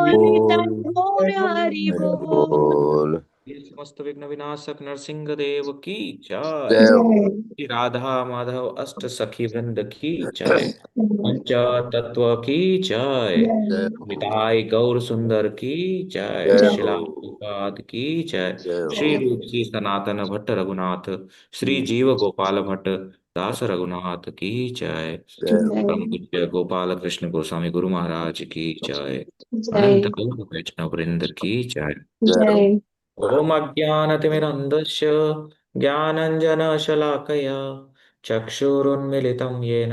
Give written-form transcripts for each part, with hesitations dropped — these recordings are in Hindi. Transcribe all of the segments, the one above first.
निताय हरि हरि बोल। बोल। ये समस्त विघ्न विनाशक नरसिंह देव की जय। जय हो। श्री राधा माधव अष्ट सखी वृंद की जय। पंच तत्व की जय। जय हो। निताय गौर सुंदर की जय। जय शिला हो। प्रभुपाद की जय। जय श्री हो। रूप श्री सनातन भट्ट रघुनाथ श्री जीव गोपाल भट्ट दास रघुनाथ की जय। जय हो। परम पूज्य गोपाल कृष्ण गोस्वामी गुरु महाराज की जय। जय अनंत गौर वैष्णव वृंद की जय। जय हो। जय। ॐ अज्ञानतिमिरन्धस्य ज्ञानञ्जनशलाकया चक्षुरुन्मिलितं येन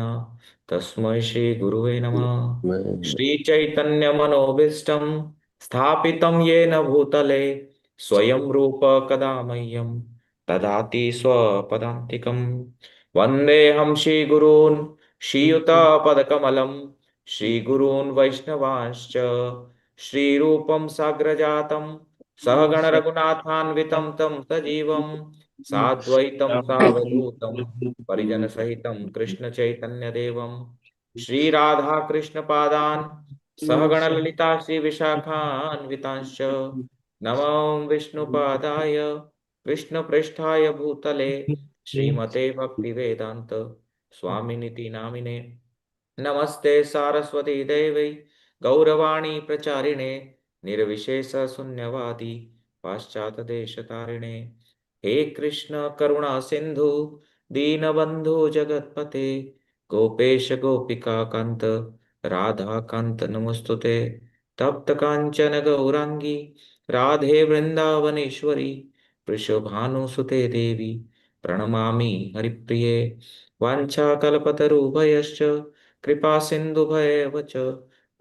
तस्मै श्रीगुरुवे नमः। मैं श्रीचैतन्यमनोभीष्टं स्थापितं येन भूतले स्वयं रूप कदा मह्यं ददाति स्वपदान्तिकं। वन्देऽहं श्रीगुरून् श्रीयुतपदकमलं श्रीगुरून् वैष्णवांश्च श्रीरूपं साग्रजातं सहगण रघुनाथान्वितं तं सजीवं साद्वैतं सावधूतं परिजन सहितं कृष्ण चैतन्य देवं श्री राधा कृष्ण पादान् सहगण ललिता श्री विशाखान्वितांश्च नमो विष्णुपादाय कृष्ण पृष्ठाय भूतले श्रीमते भक्ति वेदांत स्वामिनिति नामिने नमस्ते सारस्वती देवै गौरवाणी प्रचारिणे निर्विशेष शून्यवादी पाश्चात देश तारिणे। हे कृष्ण करुणा सिंधु दीनबंधु जगतपते गोपेश गोपिका कांत राधा कांत नमस्तुते। तप्त कांचन गौरांगी राधे वृंदावनेश्वरी वृषभानुसुते देवी प्रणमामि हरिप्रिये। वाञ्छाकल्पतरुभयश्च कृपा सिन्धुभयेव च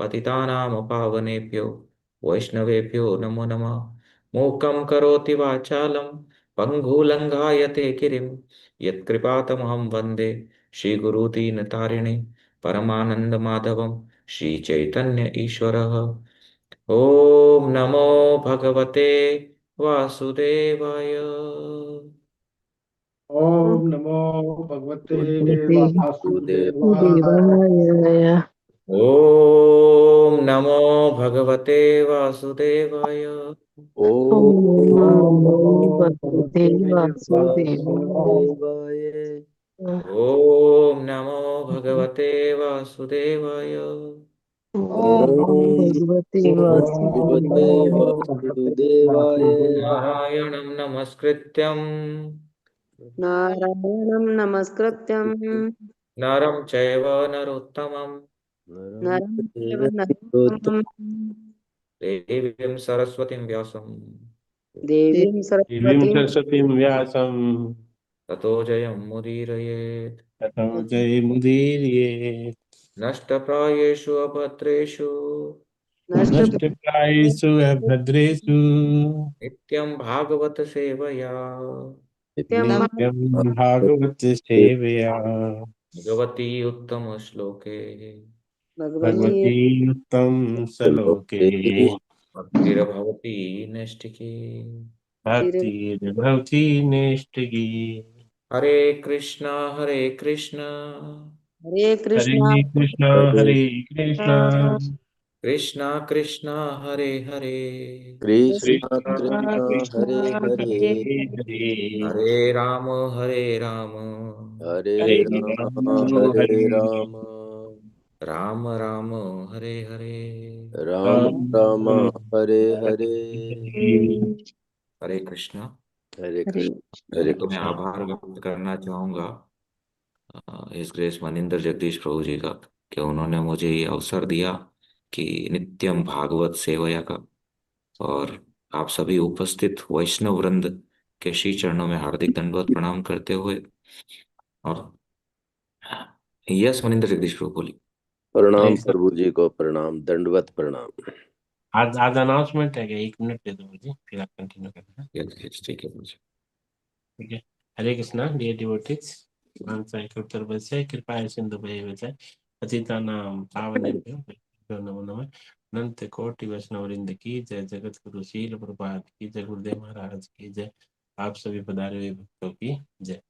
पतितानां पावनेभ्यो वैष्णवेभ्यो नमो नमः। मूकं करोति वाचालं पङ्गुलङ्घायते गिरिं यत्कृपातमहं वन्दे श्रीगुरुदीनतारिणे परमानन्दमाधवं श्रीचैतन्य ईश्वरः। ॐ नमो भगवते वासुदेवाय। ओम नमो भगवते वासुदेवाय। देवाय। ॐ नमो भगवते वासुदेवाय। ओम ओम ओम नमो नमो भगवते भगवते वासुदेवाय। वासुदेवाय। देवाय। ॐ नमो भगवते वासुदेवाय। ओम ओम नमो ओम भगवते भगवते वासुदेवाय। नमो भगवते वासुदेवाय। वासुदेवाय। नारायणं नमस्कृत्यं नारायणं नमस्कृत्यं नरं चैव नरोत्तमं नरं नरं चैव चैव नरोत्तमं। नरोत्तमं देवीं सरस्वतीं व्यासं देवीं देवीं सरस्वतीं सरस्वतीं व्यासं ततो जयमुदीरयेत्। ततो जयमुदीरये। नष्टप्रायेषु अभद्रेषु नष्टप्रायेषु नष्टप्रायेषु अभद्रेषु नित्यं भागवत सेवया नित्यं भागवत सेवया भगवती उत्तम श्लोके भगवती भगवती उत्तम श्लोके भक्तिर्भवती नैष्ठिकी। भक्तिर्भवति नैष्ठिकी। हरे कृष्णा हरे कृष्णा हरे कृष्णा हरे हरे कृष्णा कृष्णा कृष्णा हरे हरे कृष्ण कृष्ण कृष्णा कृष्ण हरे कृष्ण कृष्णा हरे। हरे हरे हरे हरे राम हरे हरे राम राम हरे हरे राम राम राम हरे हरे। राम राम राम राम हरे हरे हरे। हरे। हरे कृष्णा। हरे हरे कृष्ण हरे पहले तो मैं कृष्ण। आभार व्यक्त करना चाहूंगा इस ग्रेस मनिंदर जगदीश प्रभु जी का कि उन्होंने मुझे ये अवसर दिया कि नित्यम भागवत सेवया का। और आप सभी उपस्थित वैष्णव वृंद के श्री चरणों में हार्दिक दंडवत प्रणाम करते हुए और यस मनिंदर जगदीश प्रभु बोली। प्रणाम एक बार प्रभु जी को प्रणाम दंडवत प्रणाम। आज आज अनाउंसमेंट है क्या? 1 मिनट दे दो मुझे, फिर आप कंटिन्यू करना। यस यस ठीक है मुझे। ठीक है। हरे कृष्णा डियर डिवोटीज। मानसाय उत्तर कृपया सिंधु भय पतितानां पावनेभ्यो वैष्णवेभ्यो नमो नमः। अनंत कोटि वैष्णववृंद की जय। जगत गुरु शील प्रभुपाद की जय। गुरुदेव महाराज की जय। आप सभी पधारे हुए भक्तों की जय।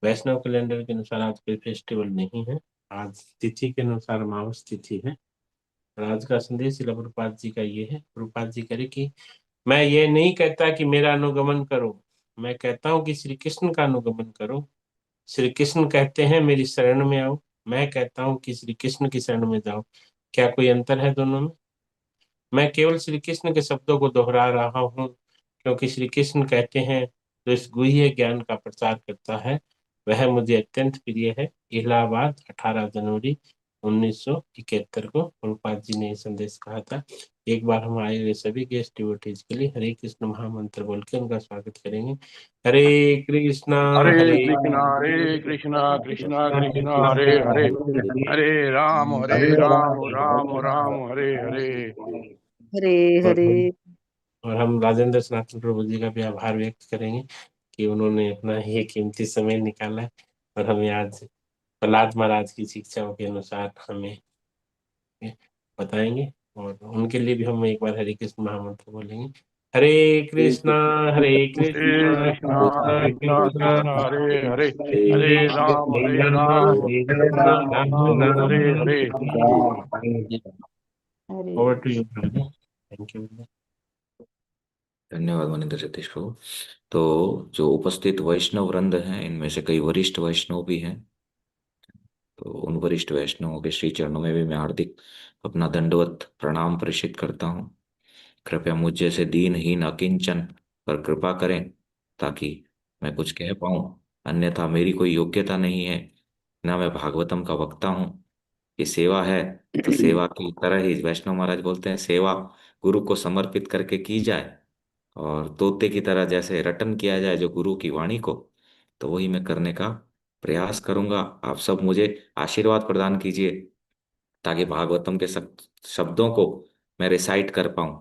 वैष्णव कैलेंडर के अनुसार आज कोई फेस्टिवल नहीं है। आज तिथि के अनुसार अमावस तिथि है और आज का संदेश श्रील प्रभुपाद जी का ये है। प्रभुपाद जी करे कि मैं ये नहीं कहता कि मेरा अनुगमन करो, मैं कहता हूँ कि श्री कृष्ण का अनुगमन करो। श्री कृष्ण कहते हैं मेरी शरण में आओ, मैं कहता हूँ कि श्री कृष्ण की शरण में जाओ। क्या कोई अंतर है दोनों में? मैं केवल श्री कृष्ण के शब्दों को दोहरा रहा हूँ, क्योंकि श्री कृष्ण कहते हैं जो इस गुह्य ज्ञान का प्रचार करता है वह मुझे अत्यंत प्रिय है। इलाहाबाद 18 जनवरी 1971 को प्रभुपाद जी ने ये संदेश कहा था। एक बार हम आए हुए सभी गेस्ट डिवोटीज के लिए हरे कृष्ण महामंत्र बोल के उनका स्वागत करेंगे। हरे कृष्णा हरे कृष्णा कृष्णा कृष्णा हरे हरे, हरे राम राम राम हरे हरे। हरे हरे। और हम राजेंद्र सनातन प्रभु जी का भी आभार व्यक्त करेंगे कि उन्होंने अपना ये कीमती समय निकाला है और हमें आज प्रहलाद महाराज की शिक्षाओं के अनुसार हमें बताएंगे। और उनके लिए भी हम एक बार हरे कृष्ण महामंत्र बोलेंगे। Hare Krishna Hare Krishna Hare Krishna Krishna Krishna Krishna Hare Hare, Hare Hare Hare Rama Hare Rama Rama Rama Hare Rama Hare. Over to you. Thank you. धन्यवाद मनिंदर जगदीश प्रभु। तो जो उपस्थित वैष्णव वृंद हैं इनमें से कई वरिष्ठ वैष्णव भी हैं, तो उन वरिष्ठ वैष्णवों के श्री चरणों में भी मैं हार्दिक अपना दंडवत प्रणाम प्रेषित करता हूँ। कृपया मुझ जैसे दीनहीन अकिंचन पर कृपा करें ताकि मैं कुछ कह पाऊँ, अन्यथा मेरी कोई योग्यता नहीं है, ना मैं भागवतम का वक्ता हूँ। ये सेवा है तो सेवा की तरह ही वैष्णव महाराज बोलते हैं, सेवा गुरु को समर्पित करके की जाए और तोते की तरह जैसे रटन किया जाए जो गुरु की वाणी को, तो वही मैं करने का प्रयास करूंगा। आप सब मुझे आशीर्वाद प्रदान कीजिए ताकि भागवतम के शब्दों को मैं रिसाइट कर पाऊं।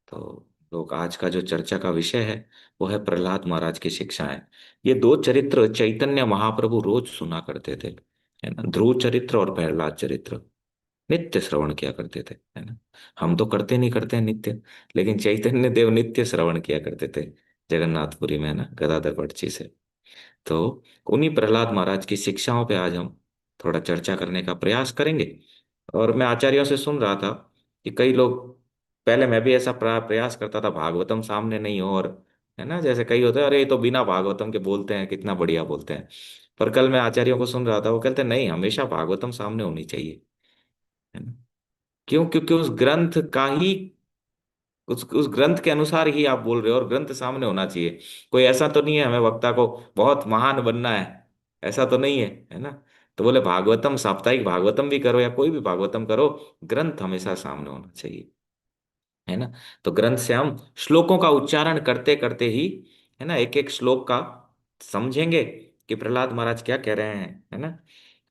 तो लोग आज का जो चर्चा का विषय है वो है प्रहलाद महाराज की शिक्षाएं। ये दो चरित्र चैतन्य महाप्रभु रोज सुना करते थे, है ना, ध्रुव चरित्र और प्रहलाद चरित्र नित्य श्रवण किया करते थे, है ना। हम तो करते नहीं करते हैं नित्य, लेकिन चैतन्य देव नित्य श्रवण किया करते थे जगन्नाथपुरी में, है ना, गदाधर भट्ट जी से। तो उन्हीं प्रहलाद महाराज की शिक्षाओं पे आज हम थोड़ा चर्चा करने का प्रयास करेंगे। और मैं आचार्यों से सुन रहा था कि कई लोग, पहले मैं भी ऐसा प्रयास करता था भागवतम सामने नहीं हो, और है ना, जैसे कई होते हैं अरे ये तो बिना भागवतम के बोलते हैं, कितना बढ़िया बोलते हैं। पर कल मैं आचार्यों को सुन रहा था, वो कहते हैं नहीं, हमेशा भागवतम सामने होनी चाहिए, है ना। क्यों? क्योंकि उस ग्रंथ का ही, उस ग्रंथ के अनुसार ही आप बोल रहे हो और ग्रंथ सामने होना चाहिए। कोई ऐसा तो नहीं है हमें वक्ता को बहुत महान बनना है, ऐसा तो नहीं है ना। तो बोले भागवतम, साप्ताहिक भागवतम भी करो या कोई भी भागवतम करो, ग्रंथ हमेशा सामने होना चाहिए, है ना। तो ग्रंथ से हम श्लोकों का उच्चारण करते करते ही, है ना, एक एक श्लोक का समझेंगे कि प्रहलाद महाराज क्या कह रहे हैं, है ना।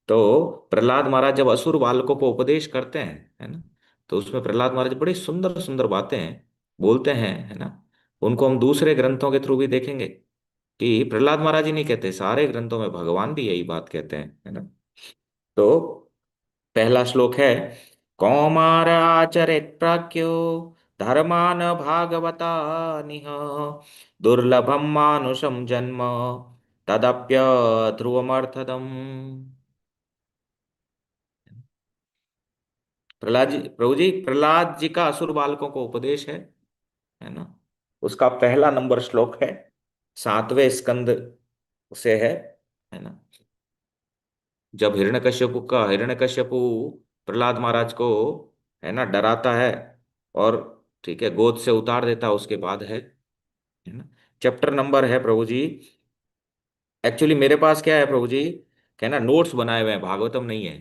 तो प्रहलाद महाराज जब असुर बालकों को उपदेश करते हैं, है ना, तो उसमें प्रहलाद महाराज बड़ी सुंदर सुंदर बातें बोलते हैं, है ना। उनको हम दूसरे ग्रंथों के थ्रू भी देखेंगे कि प्रहलाद महाराज ही नहीं कहते, सारे ग्रंथों में भगवान भी यही बात कहते हैं, है ना। तो पहला श्लोक है, कौमार आचरेत प्राज्ञो धर्मान भागवता निह दुर्लभम मानुषम जन्म तदप्य ध्रुवमर्थदम। प्रहलाद जी, प्रभु जी, प्रहलाद जी का असुर बालकों को उपदेश है ना। उसका पहला नंबर श्लोक है, 7वें स्कंद से है ना। जब हिरण्यकश्यपु प्रहलाद महाराज को, है ना, डराता है और ठीक है गोद से उतार देता है, उसके बाद है ना। चैप्टर नंबर है प्रभु जी, एक्चुअली मेरे पास क्या है प्रभु जी, क्या ना, नोट्स बनाए हुए हैं, भागवतम नहीं है,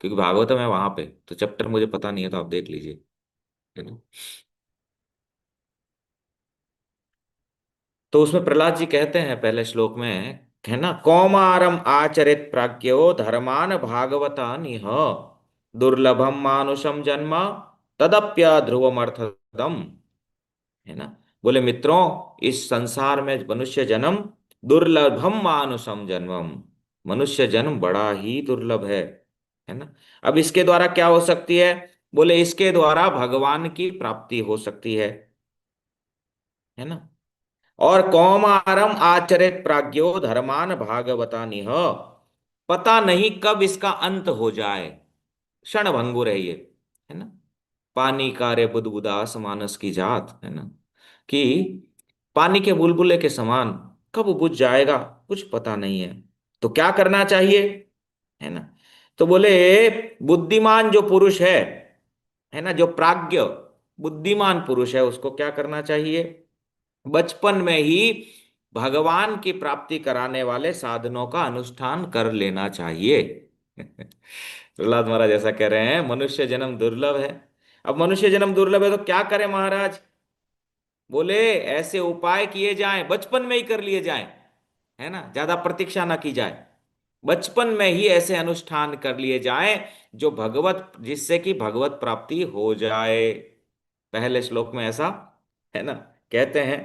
क्योंकि भागवतम है वहां पे, तो चैप्टर मुझे पता नहीं है, तो आप देख लीजिए, है ना। तो उसमें प्रहलाद जी कहते हैं पहले श्लोक में, है ना, कौमारम आचरित प्राज्ञो धर्मान भागवता निह दुर्लभम मानुषम जन्म तदप्य ध्रुवमर्थदम, है ना। बोले मित्रों, इस संसार में मनुष्य जन्म दुर्लभम मानुषम जन्मम, मनुष्य जन्म बड़ा ही दुर्लभ है ना। अब इसके द्वारा क्या हो सकती है? बोले इसके द्वारा भगवान की प्राप्ति हो सकती है ना। और कौमारम आचरित प्राज्ञो धर्मान भागवता निह, पता नहीं कब इसका अंत हो जाए, क्षण भंगुर है ये, है ना। पानी का रे बुदबुदास मानस की जात, है ना, कि पानी के बुलबुले के समान कब बुझ जाएगा कुछ पता नहीं है। तो क्या करना चाहिए, है ना। तो बोले बुद्धिमान जो पुरुष है ना, जो प्राज्ञ बुद्धिमान पुरुष है, उसको क्या करना चाहिए, बचपन में ही भगवान की प्राप्ति कराने वाले साधनों का अनुष्ठान कर लेना चाहिए। प्रहलाद महाराज ऐसा कह रहे हैं, मनुष्य जन्म दुर्लभ है। अब मनुष्य जन्म दुर्लभ है तो क्या करें महाराज। बोले ऐसे उपाय किए जाएं, बचपन में ही कर लिए जाएं, है ना, ज्यादा प्रतीक्षा ना की जाए, बचपन में ही ऐसे अनुष्ठान कर लिए जाएं जो भगवत, जिससे कि भगवत प्राप्ति हो जाए। पहले श्लोक में ऐसा, है ना, कहते हैं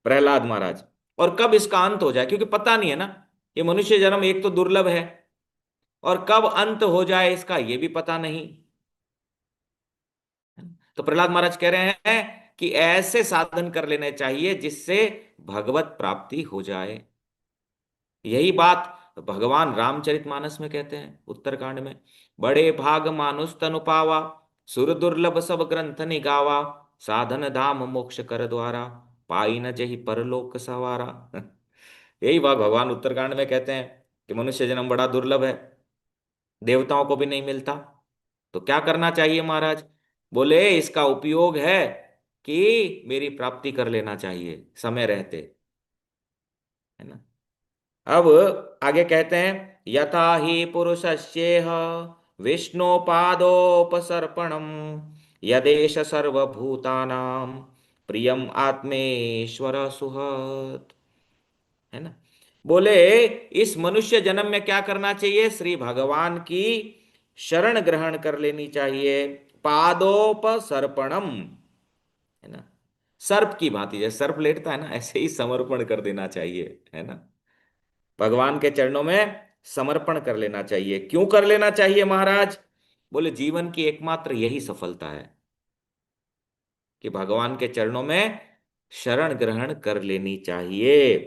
प्रहलाद महाराज। और कब इसका अंत हो जाए, क्योंकि पता नहीं है ना, ये मनुष्य जन्म एक तो दुर्लभ है, और कब अंत हो जाए इसका ये भी पता नहीं। तो प्रहलाद महाराज कह रहे हैं कि ऐसे साधन कर लेने चाहिए जिससे भगवत प्राप्ति हो जाए। यही बात भगवान रामचरितमानस में कहते हैं, उत्तरकांड में, बड़े भाग मानुष तनु पावा, सुर दुर्लभ सब ग्रंथ निगावा, साधन धाम मोक्ष कर द्वारा, पाई न जही परलोक सवारा। यही बात भगवान उत्तरकांड में कहते हैं कि मनुष्य जन्म बड़ा दुर्लभ है, देवताओं को भी नहीं मिलता। तो क्या करना चाहिए महाराज। बोले इसका उपयोग है कि मेरी प्राप्ति कर लेना चाहिए समय रहते, है ना। अब आगे कहते हैं, यथा ही पुरुषस्येह विष्णुपादोपसर्पणम, यदेश सर्वभूतानां प्रियम आत्मेश्वर सुहत, है ना। बोले इस मनुष्य जन्म में क्या करना चाहिए, श्री भगवान की शरण ग्रहण कर लेनी चाहिए, पादोपसर्पणम, है ना, सर्प की भांति, जैसे सर्प लेटता है ना, ऐसे ही समर्पण कर देना चाहिए, है ना, भगवान के चरणों में समर्पण कर लेना चाहिए। क्यों कर लेना चाहिए महाराज। बोले जीवन की एकमात्र यही सफलता है कि भगवान के चरणों में शरण ग्रहण कर लेनी चाहिए।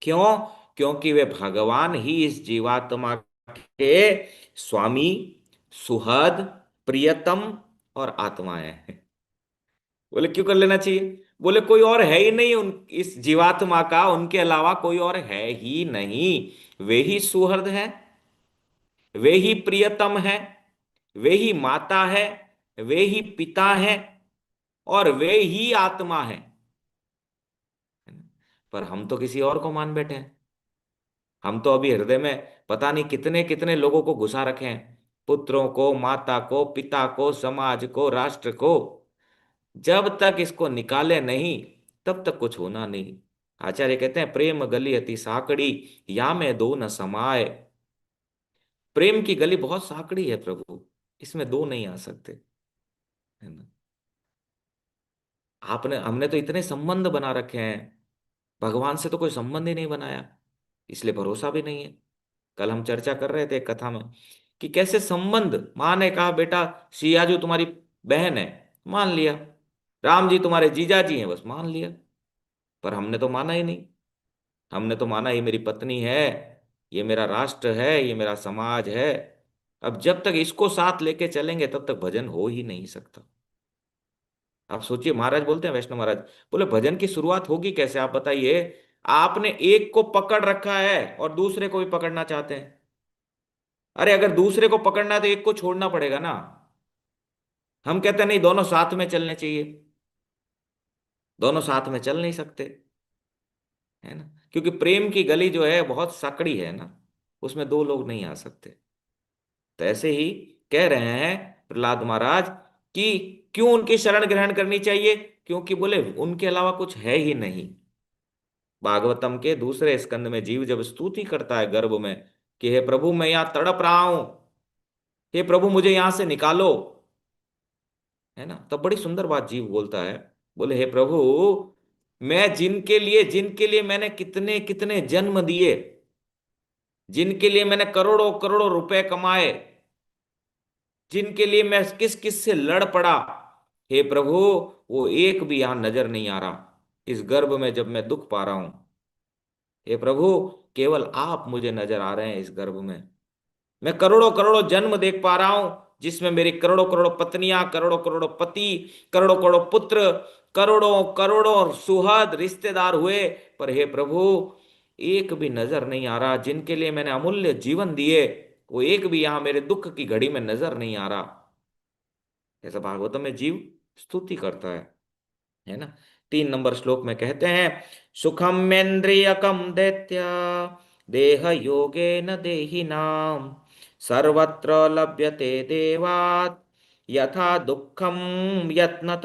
क्यों, क्योंकि वे भगवान ही इस जीवात्मा के स्वामी, सुहद, प्रियतम और आत्मा है। बोले क्यों कर लेना चाहिए। बोले कोई और है ही नहीं उन इस जीवात्मा का, उनके अलावा कोई और है ही नहीं। वे ही सुहृद है, वे ही प्रियतम है, वे ही माता है, वे ही पिता है, और वे ही आत्मा है। पर हम तो किसी और को मान बैठे हैं। हम तो अभी हृदय में पता नहीं कितने कितने लोगों को घुसा रखे हैं, पुत्रों को, माता को, पिता को, समाज को, राष्ट्र को। जब तक इसको निकाले नहीं तब तक कुछ होना नहीं। आचार्य कहते हैं, प्रेम गली अति साकड़ी, या में दो न समाये। प्रेम की गली बहुत साकड़ी है प्रभु, इसमें दो नहीं आ सकते, है ना। आपने, हमने तो इतने संबंध बना रखे हैं, भगवान से तो कोई संबंध ही नहीं बनाया, इसलिए भरोसा भी नहीं है। कल हम चर्चा कर रहे थे एक कथा में कि कैसे संबंध, माँ ने कहा बेटा सिया जो तुम्हारी बहन है, मान लिया, राम जी तुम्हारे जीजा जी हैं, बस मान लिया। पर हमने तो माना ही नहीं। हमने तो माना ये मेरी पत्नी है, ये मेरा राष्ट्र है, ये मेरा समाज है। अब जब तक इसको साथ लेके चलेंगे तब तक भजन हो ही नहीं सकता। आप सोचिए, महाराज बोलते हैं, वैष्णव महाराज बोले भजन की शुरुआत होगी कैसे, आप बताइए। आपने एक को पकड़ रखा है और दूसरे को भी पकड़ना चाहते हैं। अरे अगर दूसरे को पकड़ना है तो एक को छोड़ना पड़ेगा ना। हम कहते हैं नहीं, दोनों साथ में चलने चाहिए। दोनों साथ में चल नहीं सकते, है ना, क्योंकि प्रेम की गली जो है बहुत सकड़ी है ना, उसमें दो लोग नहीं आ सकते। तो ऐसे ही कह रहे हैं प्रहलाद महाराज कि क्यों उनकी शरण ग्रहण करनी चाहिए, क्योंकि बोले उनके अलावा कुछ है ही नहीं। भागवतम के दूसरे स्कंद में जीव जब स्तुति करता है गर्भ में कि हे प्रभु मैं यहां तड़प रहा हूं, हे प्रभु मुझे यहां से निकालो, है ना, तब बड़ी सुंदर बात जीव बोलता है। बोले हे प्रभु, मैं जिनके लिए मैंने कितने कितने जन्म दिए, जिनके लिए मैंने करोड़ों करोड़ों रुपए कमाए, जिनके लिए मैं किस किस से लड़ पड़ा, हे प्रभु वो एक भी यहां नजर नहीं आ रहा इस गर्भ में जब मैं दुख पा रहा हूं। हे प्रभु केवल आप मुझे नजर आ रहे हैं इस गर्भ में। मैं करोड़ों करोड़ों जन्म देख पा रहा हूं जिसमें मेरी करोड़ों करोड़ों पत्नियां, करोड़ों करोड़ों पति, करोड़ों करोड़ों पुत्र, करोड़ों करोड़ों सुहृद रिश्तेदार हुए, पर हे प्रभु एक भी नजर नहीं आ रहा जिनके लिए मैंने अमूल्य जीवन दिए, वो एक भी यहां मेरे दुख की घड़ी में नजर नहीं आ रहा। ऐसा भागवतम में जीव स्तुति करता है ना। 3 नंबर श्लोक में कहते हैं, सुखमेन्द्रियकम दैत्य देह योगे न देहिनाम सर्वत्र लभ्यते देवात् यथा दुखम यत्नत।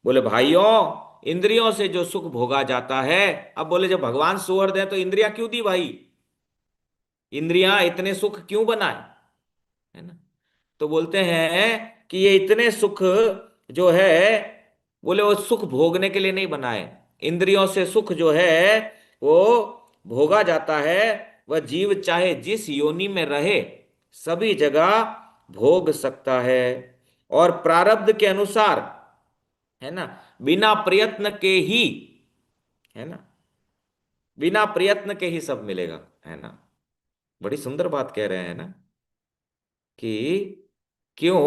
बोले भाइयों, इंद्रियों से जो सुख भोगा जाता है, अब बोले जब भगवान सुअर्द है तो इंद्रियां क्यों दी भाई, इंद्रियां इतने सुख क्यों बनाए, है ना। तो बोलते हैं कि ये इतने सुख जो है, बोले वो सुख भोगने के लिए नहीं बनाए। इंद्रियों से सुख जो है वो भोगा जाता है, वह जीव चाहे जिस योनि में रहे सभी जगह भोग सकता है, और प्रारब्ध के अनुसार, है ना, बिना प्रयत्न के ही, है ना, बिना प्रयत्न के ही सब मिलेगा, है ना। बड़ी सुंदर बात कह रहे हैं ना कि क्यों,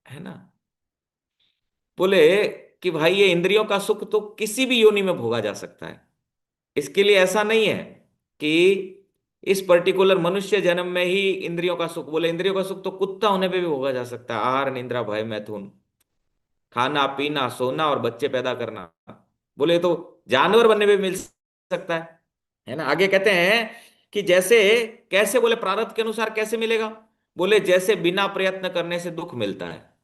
है ना। बोले कि भाई ये इंद्रियों का सुख तो किसी भी योनि में भोगा जा सकता है, इसके लिए ऐसा नहीं है कि इस पर्टिकुलर मनुष्य जन्म में ही इंद्रियों का सुख। बोले इंद्रियों का सुख तो कुत्ता होने पे भी भोगा जा सकता है, आहार निद्रा भय मैथुन, खाना पीना सोना और बच्चे पैदा करना। बोले तो जानवर बनने पे भी मिल सकता है ना। आगे कहते हैं कि जैसे कैसे, बोले प्रारब्ध के अनुसार कैसे मिलेगा, बोले जैसे बिना प्रयत्न करने से दुख मिलता है।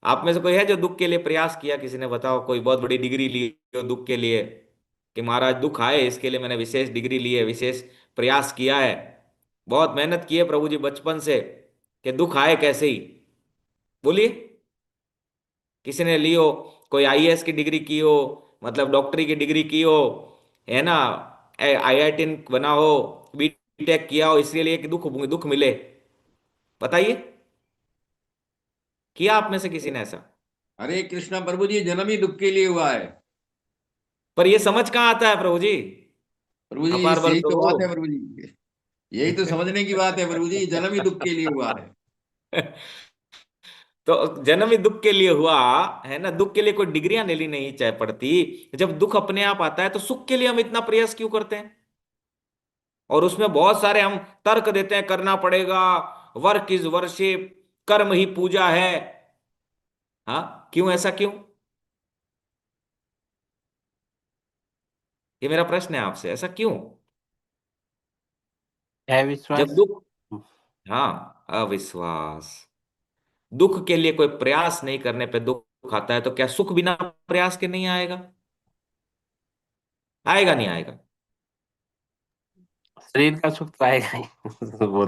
आप में से कोई है जो दुख के लिए प्रयास किया, किसी ने बताओ, कोई बहुत बड़ी डिग्री ली हो दुख के लिए, कि महाराज दुख आए इसके लिए मैंने विशेष डिग्री ली है, विशेष प्रयास किया है, बहुत मेहनत की है प्रभु जी बचपन से, कि दुख आए कैसे ही। बोलिए, किसी ने ली हो, कोई आईएएस की डिग्री की हो, मतलब डॉक्टरी की डिग्री की हो, है ना, आईआईटी बना हो, बीटेक किया हो, इसके लिए कि दुख दुख मिले, बताइए, किया आप में से किसी ने ऐसा? हरे कृष्णा प्रभु जी, जन्म ही दुख के लिए हुआ है। पर ये समझ कहाँ आता है प्रभु जी? प्रभु जी अपार बल यही तो प्रभु। बात है प्रभु जी, यही तो समझने की बात है प्रभु जी, जन्म ही दुख के लिए हुआ है। तो जन्म ही दुख के लिए हुआ है ना, दुख के लिए कोई डिग्रियां लेनी नहीं चाहे पड़ती। जब दुख अपने आप आता है तो सुख के लिए हम इतना प्रयास क्यों करते हैं, और उसमें बहुत सारे हम तर्क देते हैं, करना पड़ेगा, वर्क इज वर्शिप, कर्म ही पूजा है। हाँ क्यों, ऐसा क्यों? ये मेरा प्रश्न है आपसे, ऐसा क्यों? है जब विश्वास। दुख, हाँ अविश्वास, दुख के लिए कोई प्रयास नहीं करने पे दुख आता है, तो क्या सुख बिना प्रयास के नहीं आएगा? आएगा नहीं आएगा? शरीर का सुख तो आएगा ही। वो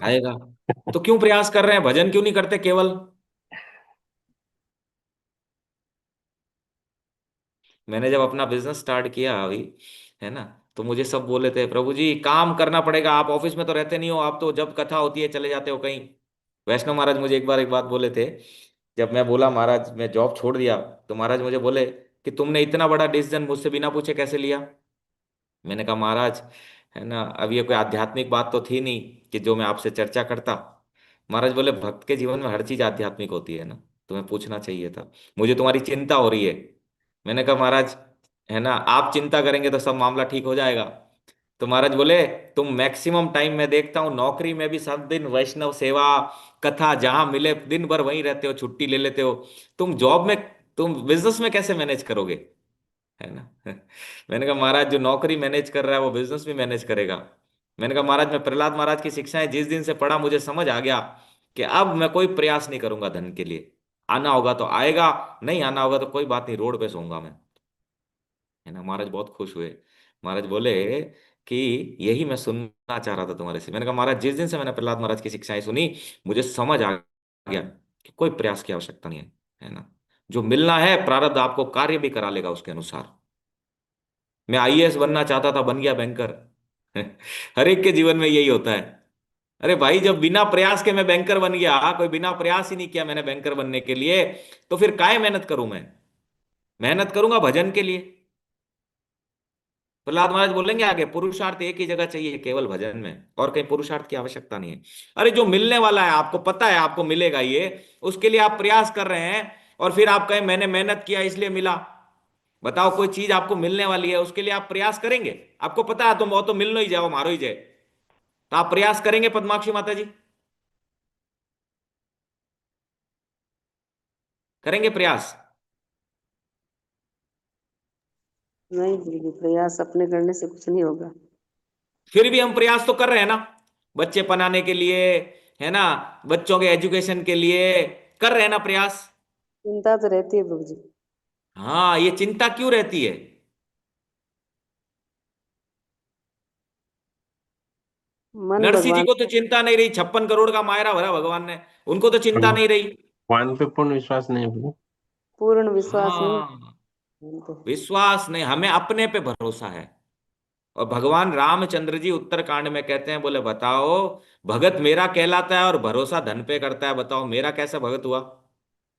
आएगा। तो क्यों प्रयास कर रहे हैं, भजन क्यों नहीं करते केवल? मैंने जब अपना बिजनेस स्टार्ट किया अभी, है ना, तो मुझे सब बोले थे प्रभु जी काम करना पड़ेगा, आप ऑफिस में तो रहते नहीं हो, आप तो जब कथा होती है चले जाते हो कहीं। वैष्णव महाराज मुझे एक बार एक बात बोले थे, जब मैं बोला महाराज मैं जॉब छोड़ दिया, तो महाराज मुझे बोले कि तुमने इतना बड़ा डिसीजन मुझसे बिना पूछे कैसे लिया। मैंने कहा महाराज, है ना, अब ये कोई आध्यात्मिक बात तो थी नहीं कि जो मैं आपसे चर्चा करता। महाराज बोले भक्त के जीवन में हर चीज आध्यात्मिक होती है ना, तुम्हें पूछना चाहिए था, मुझे तुम्हारी चिंता हो रही है। मैंने कहा महाराज, है ना, आप चिंता करेंगे तो सब मामला ठीक हो जाएगा। तो महाराज बोले तुम मैक्सिमम टाइम मैं देखता हूँ नौकरी में भी सब दिन वैष्णव सेवा कथा जहां मिले दिन भर वहीं रहते हो, छुट्टी ले लेते हो, तुम जॉब में, तुम बिजनेस में कैसे मैनेज करोगे, है ना। मैंने कहा महाराज जो नौकरी मैनेज कर रहा है वो बिजनेस भी मैनेज करेगा। मैंने कहा महाराज मैं प्रहलाद महाराज की शिक्षाएं जिस दिन से पढ़ा मुझे समझ आ गया कि अब मैं कोई प्रयास नहीं करूंगा धन के लिए, आना होगा तो आएगा, नहीं आना होगा तो कोई बात नहीं, रोड पे सोऊंगा मैं, है ना। महाराज बहुत खुश हुए, महाराज बोले कि यही मैं सुनना चाह रहा था तुम्हारे से। मैंने कहा महाराज जिस दिन से मैंने प्रहलाद महाराज की शिक्षाएं सुनी मुझे समझ आ गया कि कोई प्रयास की आवश्यकता नहीं है ना। जो मिलना है प्रारब्ध आपको कार्य भी करा लेगा उसके अनुसार। मैं आईएएस बनना चाहता था, बन गया बैंकर। हर एक के जीवन में यही होता है। अरे भाई जब बिना प्रयास के मैं बैंकर बन गया, कोई बिना प्रयास ही नहीं किया मैंने बैंकर बनने के लिए, तो फिर काहे मेहनत करूं मैं? मेहनत करूंगा भजन के लिए। प्रहलाद महाराज बोलेंगे आगे, पुरुषार्थ एक ही जगह चाहिए, केवल भजन में, और कहीं पुरुषार्थ की आवश्यकता नहीं है। अरे जो मिलने वाला है, आपको पता है आपको मिलेगा ये, उसके लिए आप प्रयास कर रहे हैं, और फिर आप कहें मैंने मेहनत किया इसलिए मिला। बताओ, कोई चीज आपको मिलने वाली है, उसके लिए आप प्रयास करेंगे? आपको पता है तुम वो तो मिल नहीं जाओ, मारो ही जाए, तो आप प्रयास करेंगे पद्माक्षी माता जी? करेंगे प्रयास? नहीं गुरुजी, प्रयास अपने करने से कुछ नहीं होगा। फिर भी हम प्रयास तो कर रहे हैं ना, बच्चे पढ़ाने के लिए, है ना, बच्चों के एजुकेशन के लिए कर रहे हैं ना प्रयास। चिंता तो रहती है प्रभु जी। हाँ, ये चिंता क्यों रहती है? मन नरसिंह जी भगवान को तो चिंता नहीं रही, 56 करोड़ का मायरा भरा भगवान ने, उनको तो चिंता नहीं रही। भगवान पे पूर्ण विश्वास नहीं है प्रभु। पूर्ण विश्वास नहीं हाँ, उनको। विश्वास नहीं, हमें अपने पे भरोसा है। और भगवान रामचंद्र जी उत्तरकांड में कहते हैं, बोले बताओ, भगत मेरा कहलाता है और भरोसा धन पे करता है, बताओ मेरा कैसा भगत हुआ?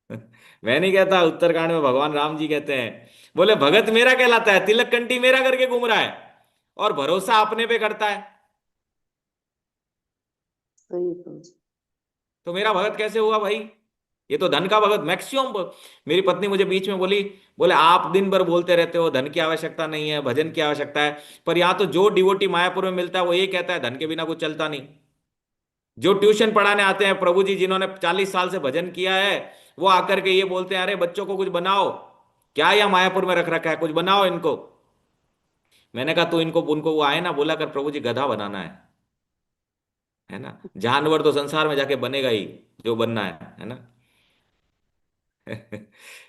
मैं नहीं कहता, उत्तरकांड में भगवान राम जी कहते हैं, बोले भगत मेरा कहलाता है, तिलक कंठी मेरा करके घूम रहा है, और भरोसा अपने पे करता है, सही है प्रभु जी। तो मेरा भगत कैसे हुआ भाई? ये तो धन का भगत मैक्सिमम। मेरी पत्नी मुझे बीच में बोली, बोले आप दिन भर बोलते रहते हो धन की आवश्यकता नहीं है, भजन की आवश्यकता है, पर यहाँ तो जो डिवोटी मायापुर में मिलता है वो ये कहता है धन के बिना कुछ चलता नहीं। जो ट्यूशन पढ़ाने आते हैं प्रभु जी, जिन्होंने 40 साल से भजन किया है, वो आकर के ये बोलते हैं अरे बच्चों को कुछ बनाओ, क्या यह मायापुर में रख रखा है, कुछ बनाओ इनको। मैंने कहा तू इनको, उनको वो आए ना, बोला कर प्रभु जी गधा बनाना है ना, जानवर तो संसार में जाके बनेगा ही जो बनना है ना।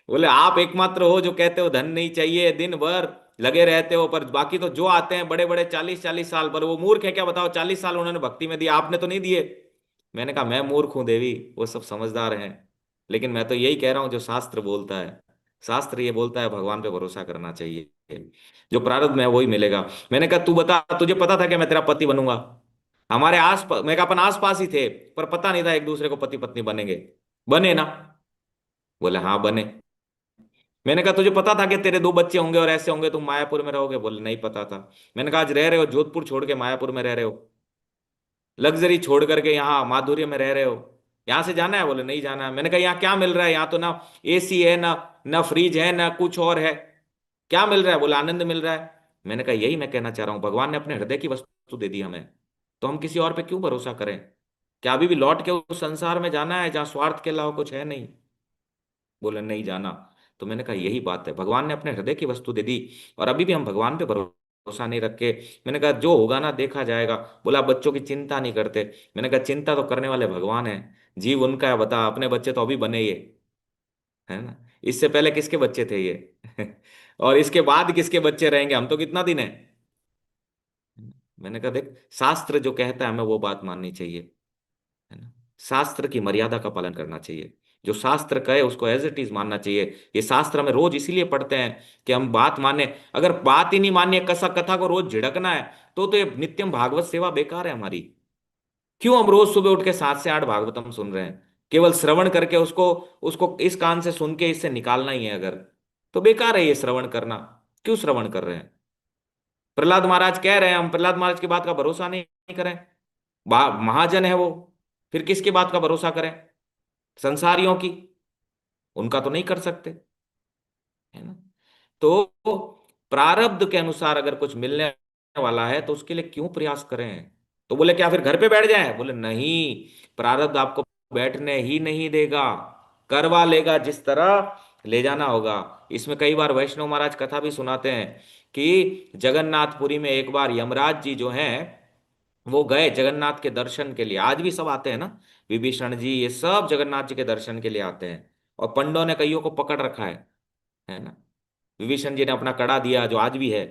बोले आप एकमात्र हो जो कहते हो धन नहीं चाहिए, दिन भर लगे रहते हो, पर बाकी तो जो आते हैं बड़े बड़े 40-40 साल, पर वो मूर्ख है क्या? बताओ, 40 साल उन्होंने भक्ति में दिया, आपने तो नहीं दिए। मैंने कहा मैं मूर्ख हूं देवी, वो सब समझदार हैं, लेकिन मैं तो यही कह रहा हूं जो शास्त्र बोलता है। शास्त्र ये बोलता है भगवान पे भरोसा करना चाहिए, जो प्रारब्ध में है वही मिलेगा। मैंने कहा तू बता, तुझे पता था कि मैं तेरा पति बनूंगा? हमारे आस, मैं कहा अपन आस पास ही थे, पर पता नहीं था एक दूसरे को पति पत्नी बनेंगे। बने ना? बोले हाँ बने। मैंने कहा तुझे पता था कि तेरे 2 बच्चे होंगे और ऐसे होंगे, तुम मायापुर में रहोगे? बोले नहीं पता था। मैंने कहा आज रह रहे हो जोधपुर छोड़ के मायापुर में रह रहे हो, लग्जरी छोड़ करके यहाँ माधुर्य में रह रहे हो, यहाँ से जाना है? बोले नहीं जाना है। मैंने कहा यहाँ क्या मिल रहा है? यहाँ तो ना एसी है, ना ना फ्रिज है, ना कुछ और है, क्या मिल रहा है? बोले आनंद मिल रहा है। मैंने कहा यही मैं कहना चाह रहा हूँ, भगवान ने अपने हृदय की वस्तु दे दी हमें, तो हम किसी और पे क्यों भरोसा करें? क्या अभी भी लौट के उस संसार में जाना है जहाँ स्वार्थ के अलावा कुछ है नहीं? बोले नहीं जाना। तो मैंने कहा यही बात है, भगवान ने अपने हृदय की वस्तु दे दी, और अभी भी हम भगवान पे भरोसा नहीं रख के। मैंने कहा जो होगा ना देखा जाएगा। बोला आप बच्चों की चिंता नहीं करते? मैंने कहा चिंता तो करने वाले भगवान है, जीव उनका है, बता अपने बच्चे तो अभी बने ये, है ना, इससे पहले किसके बच्चे थे ये? और इसके बाद किसके बच्चे रहेंगे? हम तो कितना दिन है। मैंने कहा देख, शास्त्र जो कहता है हमें वो बात माननी चाहिए, है ना, शास्त्र की मर्यादा का पालन करना चाहिए, जो शास्त्र कहे उसको एज इट इज मानना चाहिए। ये शास्त्र हमें रोज इसीलिए पढ़ते हैं कि हम बात माने। अगर बात ही नहीं माननी है, कसा कथा को रोज झिड़कना है, तो ये नित्यम भागवत सेवा बेकार है हमारी। क्यों हम रोज सुबह उठ के 7 से 8 भागवतम सुन रहे हैं? केवल श्रवण करके उसको उसको इस कान से सुन के इससे निकालना ही है अगर, तो बेकार है ये श्रवण करना। क्यों श्रवण कर रहे हैं? प्रहलाद महाराज कह रहे हैं, हम प्रहलाद महाराज की बात का भरोसा नहीं करें? महाजन है वो, फिर किसकी बात का भरोसा करें? संसारियों की? उनका तो नहीं कर सकते, है ना। तो प्रारब्ध के अनुसार अगर कुछ मिलने वाला है तो उसके लिए क्यों प्रयास करें? तो बोले क्या फिर घर पे बैठ जाए? बोले नहीं, प्रारब्ध आपको बैठने ही नहीं देगा, करवा लेगा जिस तरह ले जाना होगा। इसमें कई बार वैष्णव महाराज कथा भी सुनाते हैं कि जगन्नाथपुरी में एक बार यमराज जी जो हैं वो गए जगन्नाथ के दर्शन के लिए। आज भी सब आते हैं ना, विभीषण जी ये सब जगन्नाथ जी के दर्शन के लिए आते हैं, और पंडों ने कईयों को पकड़ रखा है ना। विभीषण जी ने अपना कड़ा दिया जो आज भी है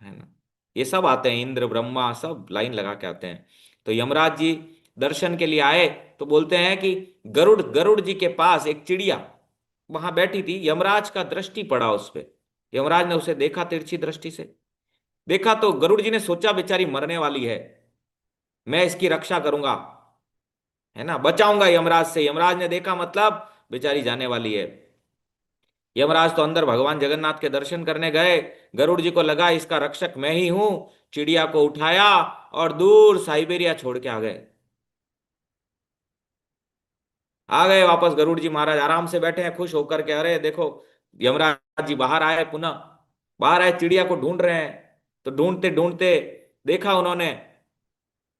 ना। ये सब आते हैं, इंद्र ब्रह्मा सब लाइन लगा के आते हैं। तो यमराज जी दर्शन के लिए आए, तो बोलते हैं कि गरुड़ गरुड़ जी के पास एक चिड़िया वहां बैठी थी, यमराज का दृष्टि पड़ा उस पे। यमराज ने उसे देखा, तिरछी दृष्टि से देखा, तो गरुड़ जी ने सोचा बेचारी मरने वाली है, मैं इसकी रक्षा करूंगा, है ना, बचाऊंगा यमराज से। यमराज ने देखा मतलब बेचारी जाने वाली है। यमराज तो अंदर भगवान जगन्नाथ के दर्शन करने गए। गरुड़ जी को लगा इसका रक्षक मैं ही हूं। चिड़िया को उठाया और दूर साइबेरिया छोड़ के आ गए वापस। गरुड़ जी महाराज आराम से बैठे हैं खुश होकर के। अरे देखो, यमराज जी बाहर आए, पुनः बाहर आए, चिड़िया को ढूंढ रहे हैं। तो ढूंढते ढूंढते देखा उन्होंने,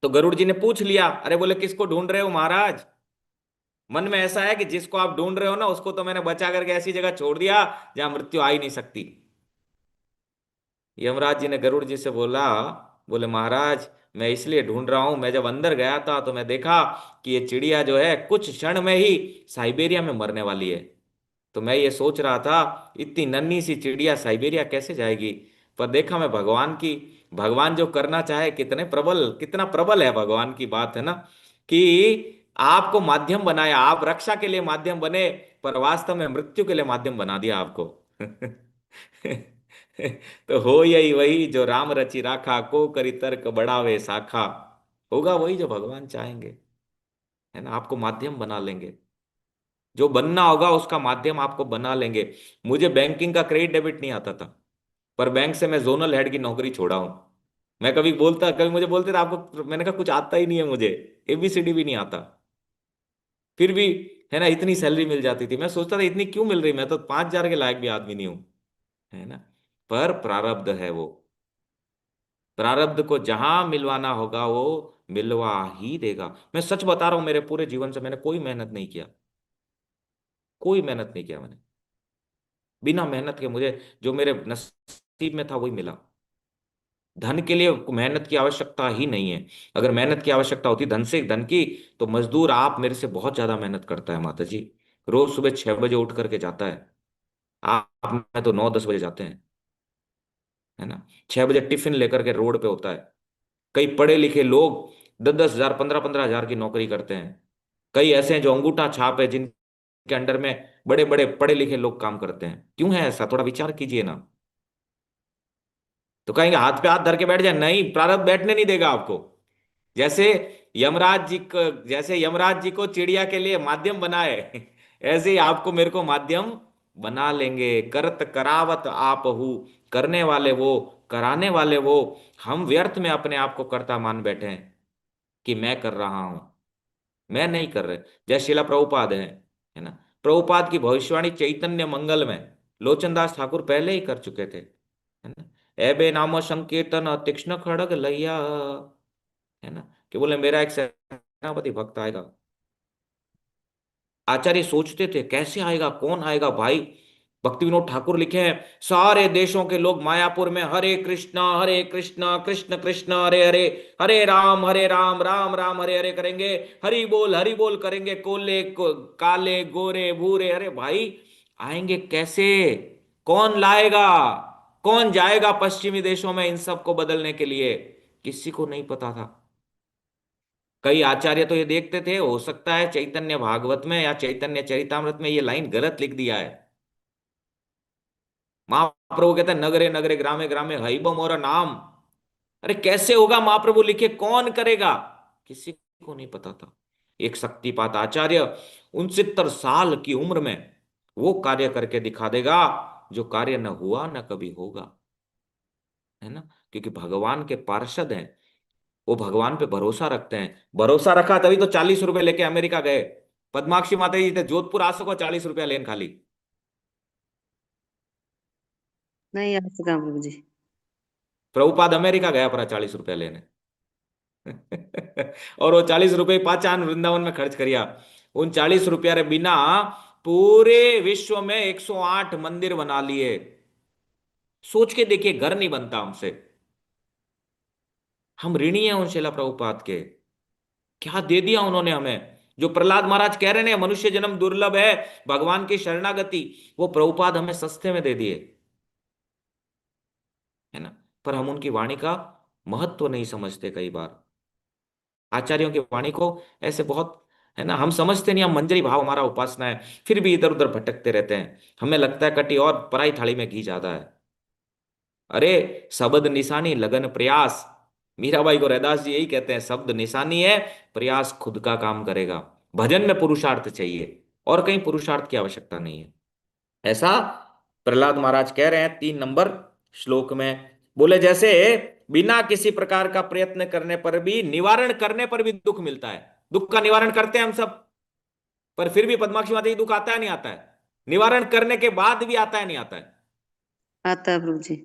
तो गरुड़ जी ने पूछ लिया। अरे बोले किसको ढूंढ रहे हो महाराज? मन में ऐसा है कि जिसको आप ढूंढ रहे हो ना, उसको तो मैंने बचा करके ऐसी जगह छोड़ दिया जहां मृत्यु आ ही नहीं सकती। यमराज जी ने गरुड़ जी से बोला, बोले महाराज मैं इसलिए ढूंढ रहा हूं, मैं जब अंदर गया था तो मैं देखा कि ये चिड़िया जो है कुछ क्षण में ही साइबेरिया में मरने वाली है। तो मैं ये सोच रहा था इतनी नन्ही सी चिड़िया साइबेरिया कैसे जाएगी। पर देखा मैं भगवान जो करना चाहे, कितना प्रबल है भगवान की बात, है ना, कि आपको माध्यम बनाया, आप रक्षा के लिए माध्यम बने, पर वास्तव में मृत्यु के लिए माध्यम बना दिया आपको। तो हो यही वही जो राम रचि राखा, को करी तर्क बढ़ावे शाखा। होगा वही जो भगवान चाहेंगे, है ना, आपको माध्यम बना लेंगे। जो बनना होगा उसका माध्यम आपको बना लेंगे। मुझे बैंकिंग का क्रेडिट डेबिट नहीं आता था, पर बैंक से मैं जोनल हेड की नौकरी छोड़ा हूं। मैं कभी मुझे बोलते थे आपको, मैंने कहा कुछ आता ही नहीं है मुझे, एबीसीडी भी नहीं आता, फिर भी, है ना, इतनी सैलरी मिल जाती थी। मैं सोचता था इतनी क्यों मिल रही, मैं तो 5,000 के लायक भी आदमी नहीं हूं, है ना। पर प्रारब्ध है वो, प्रारब्ध को जहां मिलवाना होगा वो मिलवा ही देगा। मैं सच बता रहा हूं, मेरे पूरे जीवन से मैंने कोई मेहनत नहीं किया, कोई मेहनत नहीं किया मैंने। बिना मेहनत के मुझे जो मेरे नसीब में था वही मिला। धन के लिए मेहनत की आवश्यकता ही नहीं है। अगर मेहनत की आवश्यकता होती धन की, तो मजदूर आप मेरे से बहुत ज्यादा मेहनत करता है माता जी। रोज सुबह 6 बजे उठ करके जाता है। आप में तो 9-10 बजे जाते हैं, है ना। 6 बजे टिफिन लेकर के रोड पे होता है। कई पढ़े लिखे लोग 10-10 हजार, 15-15 हजार की नौकरी करते हैं। कई ऐसे हैं जो अंगूठा छाप है, जिनके अंडर में बड़े बड़े पढ़े लिखे लोग काम करते हैं। क्यों है ऐसा, थोड़ा विचार कीजिए ना। तो कहेंगे हाथ पे हाथ धर के बैठ जाए, नहीं, प्रारब्ध बैठने नहीं देगा आपको। जैसे यमराज जी को चिड़िया के लिए माध्यम बनाए, ऐसे ही आपको मेरे को माध्यम बना लेंगे। करत करावत आप हूँ, करने वाले वो, कराने वाले वो। हम व्यर्थ में अपने आप को कर्ता मान बैठे हैं कि मैं कर रहा हूं, मैं नहीं कर रहे। जय शिला प्रभुपाद है ना। प्रभुपाद की भविष्यवाणी चैतन्य मंगल में लोचनदास ठाकुर पहले ही कर चुके थे, है ना। एबे नामो संकीर्तन तीक्ष्ण खड़ग लैया, है ना, कि बोले मेरा एक सेनापति भक्त आएगा। आचार्य सोचते थे कैसे आएगा, कौन आएगा भाई। भक्ति विनोद ठाकुर लिखे हैं, सारे देशों के लोग मायापुर में हरे कृष्णा कृष्ण कृष्ण हरे हरे, हरे राम राम राम हरे हरे करेंगे। हरि बोल करेंगे। काले गोरे भूरे, अरे भाई आएंगे कैसे, कौन लाएगा, कौन जाएगा पश्चिमी देशों में इन सब को बदलने के लिए, किसी को नहीं पता था। कई आचार्य तो ये देखते थे, हो सकता है चैतन्य भागवत में या चैतन्य चरितामृत में ये लाइन गलत लिख दिया है। महाप्रभु कहते हैं नगरे नगरे ग्रामे ग्रामे हईबम और नाम। अरे कैसे होगा, महाप्रभु लिखे कौन करेगा, किसी को नहीं पता था। एक शक्तिपात आचार्य 69 साल की उम्र में वो कार्य करके दिखा देगा जो कार्य न हुआ न कभी होगा, है ना। क्योंकि भगवान के पार्षद हैं, वो भगवान पे भरोसा रखते हैं। भरोसा रखा तभी तो 40 रुपए लेके अमेरिका गए। पद्माक्षी माता जी थे, जोधपुर आ सको 40 रुपया लेन खाली। नहीं आ सका प्रभु जी। प्रभुपाद अमेरिका गया पड़ा 40 रुपया लेने। और वो 40 रुपये पाचान वृंदावन में खर्च करिया। उन 40 रुपया रे बिना पूरे विश्व में 108 मंदिर बना लिए। सोच के देखिए, घर नहीं बनता हमसे। हम ऋणी हैं उन शिला प्रभुपाद के। क्या दे दिया उन्होंने हमें। जो प्रहलाद महाराज कह रहे हैं मनुष्य जन्म दुर्लभ है, भगवान की शरणागति, वो प्रभुपाद हमें सस्ते में दे दिए, है ना। पर हम उनकी वाणी का महत्व नहीं समझते। कई बार आचार्यों की वाणी को ऐसे बहुत, है ना, हम समझते नहीं। हम मंजरी भाव हमारा उपासना है, फिर भी इधर उधर भटकते रहते हैं। हमें लगता है कटी और पराई थाली में घी ज्यादा है। अरे शब्द निशानी लगन प्रयास, मीराबाई को रैदास जी यही कहते हैं, शब्द निशानी है, प्रयास खुद का काम करेगा। भजन में पुरुषार्थ चाहिए और कहीं पुरुषार्थ की आवश्यकता नहीं है। ऐसा प्रहलाद महाराज कह रहे हैं 3 नंबर श्लोक में, बोले जैसे बिना किसी प्रकार का प्रयत्न करने पर भी, निवारण करने पर भी दुख मिलता है। दुख का निवारण करते हैं हम सब, पर फिर भी पद्माक्षी माता जी दुख आता है नहीं आता है? निवारण करने के बाद भी आता है नहीं आता है? आता है प्रभु जी।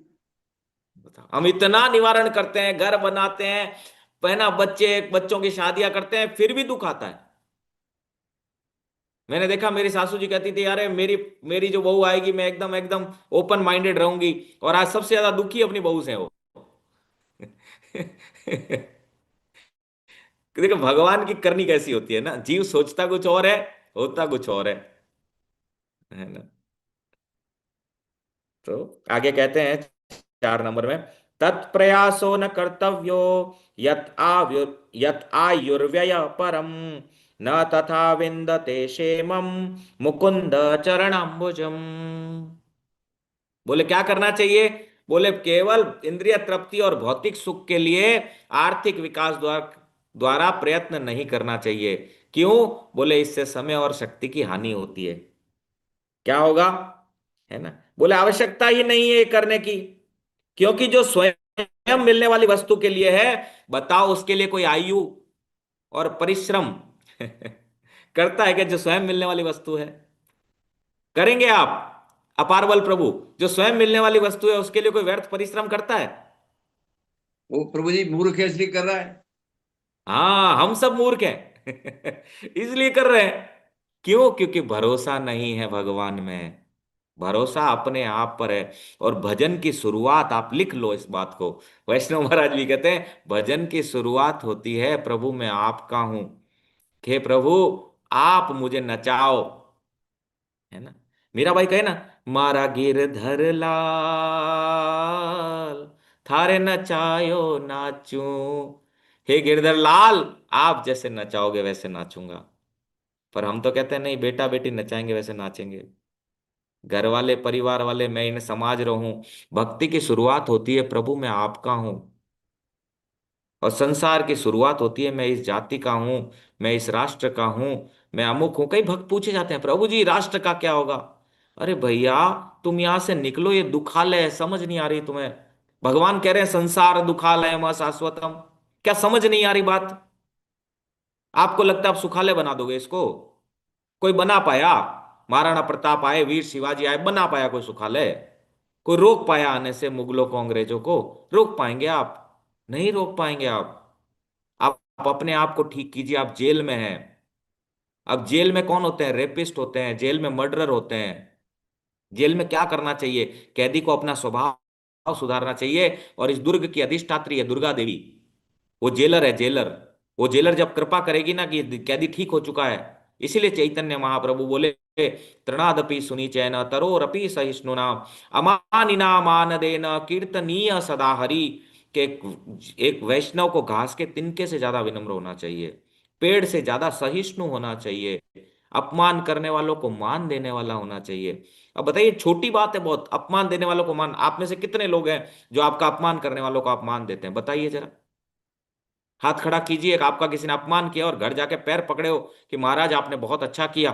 बताओ, हम इतना निवारण करते हैं, घर बनाते हैं, पहना बच्चों की शादियां करते हैं, फिर भी दुख आता है। मैंने देखा, मेरी सासू जी कहती थी, अरे मेरी मेरी जो बहू आएगी मैं एकदम एकदम ओपन माइंडेड रहूंगी, और आज सबसे ज्यादा दुखी अपनी बहू से हो। देखो भगवान की करनी कैसी होती है ना, जीव सोचता कुछ और है, होता कुछ और है ना। तो आगे कहते हैं 4 नंबर में, तत्प्रयासो न कर्तव्यो यत आयुर्व्यय परम, न तथा विन्दते क्षेमं मुकुंद चरणाम्बुजम। बोले क्या करना चाहिए? बोले केवल इंद्रिय तृप्ति और भौतिक सुख के लिए आर्थिक विकास द्वारा द्वारा प्रयत्न नहीं करना चाहिए। क्यों? बोले इससे समय और शक्ति की हानि होती है। क्या होगा? है ना, बोले आवश्यकता ही नहीं है ये करने की, क्योंकि जो स्वयं मिलने वाली वस्तु के लिए है, बताओ उसके लिए कोई आयु और परिश्रम करता है कि जो स्वयं मिलने वाली वस्तु है? करेंगे आप? अपार बल प्रभु, जो स्वयं मिलने वाली वस्तु है उसके लिए कोई व्यर्थ परिश्रम करता है? वो प्रभु जी मूर्ख है इसलिए कर रहा है। हाँ, हम सब मूर्ख हैं इसलिए कर रहे हैं। क्यों? क्योंकि भरोसा नहीं है भगवान में, भरोसा अपने आप पर है। और भजन की शुरुआत, आप लिख लो इस बात को, वैष्णव महाराज भी कहते हैं भजन की शुरुआत होती है, प्रभु मैं आपका हूं, हे प्रभु आप मुझे नचाओ। है ना, मीरा भाई कहे ना, मारा गिरधर लाल थारे नचायो नाचू, हे गिरधर लाल आप जैसे नचाओगे वैसे नाचूंगा। पर हम तो कहते हैं नहीं, बेटा बेटी नचाएंगे वैसे नाचेंगे, घर वाले परिवार वाले मैं इन समाज रहूं। भक्ति की शुरुआत होती है प्रभु मैं आपका हूं, और संसार की शुरुआत होती है मैं इस जाति का हूं, मैं इस राष्ट्र का हूं, मैं अमुक हूं। कई भक्त पूछे जाते हैं प्रभु जी राष्ट्र का क्या होगा? अरे भैया तुम यहां से निकलो, ये दुखालय है, समझ नहीं आ रही तुम्हें? भगवान कह रहे हैं संसार दुखालय म शाश्वतम। क्या समझ नहीं आ रही बात? आपको लगता है आप सुखालय बना दोगे इसको? कोई बना पाया? महाराणा प्रताप आए, वीर शिवाजी आए, बना पाया कोई सुखालय? कोई रोक पाया आने से मुगलों को, अंग्रेजों को? रोक पाएंगे आप? नहीं रोक पाएंगे आप अपने आप को ठीक कीजिए, आप जेल में हैं। अब जेल में कौन होते हैं? रेपिस्ट होते हैं, जेल में मर्डरर होते हैं। जेल में क्या करना चाहिए? कैदी को अपना स्वभाव सुधारना चाहिए, और इस दुर्ग की अधिष्ठात्री है दुर्गा देवी, वो जेलर है, जेलर। वो जेलर जब कृपा करेगी ना कि कैदी ठीक हो चुका है, इसीलिए चैतन्य महाप्रभु बोले तृणादपि सुनिचैन तरोरपि सहिष्णुना अमानिना मानदेन कीर्तनीय सदा हरि, के एक वैष्णव को घास के तिनके से ज्यादा विनम्र होना चाहिए, पेड़ से ज्यादा सहिष्णु होना चाहिए, अपमान करने वालों को मान देने वाला होना चाहिए। अब बताइए, छोटी बात है बहुत, अपमान देने वालों को मान। आप में से कितने लोग हैं जो आपका अपमान करने वालों को आप मान देते हैं? बताइए जरा, हाथ खड़ा कीजिए। आपका किसी ने अपमान किया और घर जाके पैर पकड़े हो कि महाराज आपने बहुत अच्छा किया,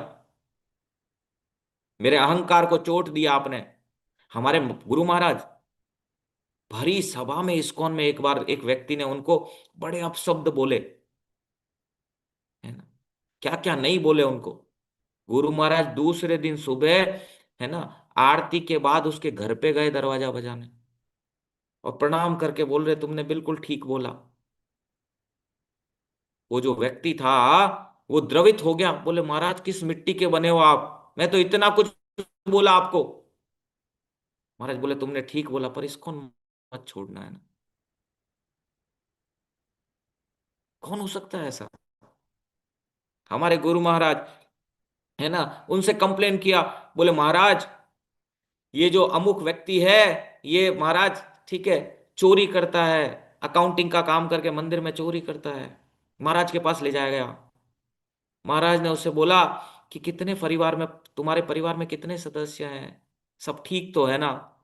मेरे अहंकार को चोट दिया आपने। हमारे गुरु महाराज भरी सभा में इस्कॉन में एक बार एक व्यक्ति ने उनको बड़े अपशब्द बोले, है ना, क्या क्या नहीं बोले उनको। गुरु महाराज दूसरे दिन सुबह, है ना, आरती के बाद उसके घर पे गए दरवाजा बजाने, और प्रणाम करके बोल रहे तुमने बिल्कुल ठीक बोला। वो जो व्यक्ति था वो द्रवित हो गया, बोले महाराज किस मिट्टी के बने हो आप, मैं तो इतना कुछ बोला आपको। महाराज बोले तुमने ठीक बोला, पर इसको मत छोड़ना, है ना। कौन हो सकता है ऐसा? हमारे गुरु महाराज, है ना, उनसे कंप्लेन किया, बोले महाराज ये जो अमुक व्यक्ति है, ये महाराज ठीक है चोरी करता है, अकाउंटिंग का काम करके मंदिर में चोरी करता है। महाराज के पास ले जाया गया। महाराज ने उससे बोला कि कितने परिवार में, तुम्हारे परिवार में कितने सदस्य हैं, सब ठीक तो है ना?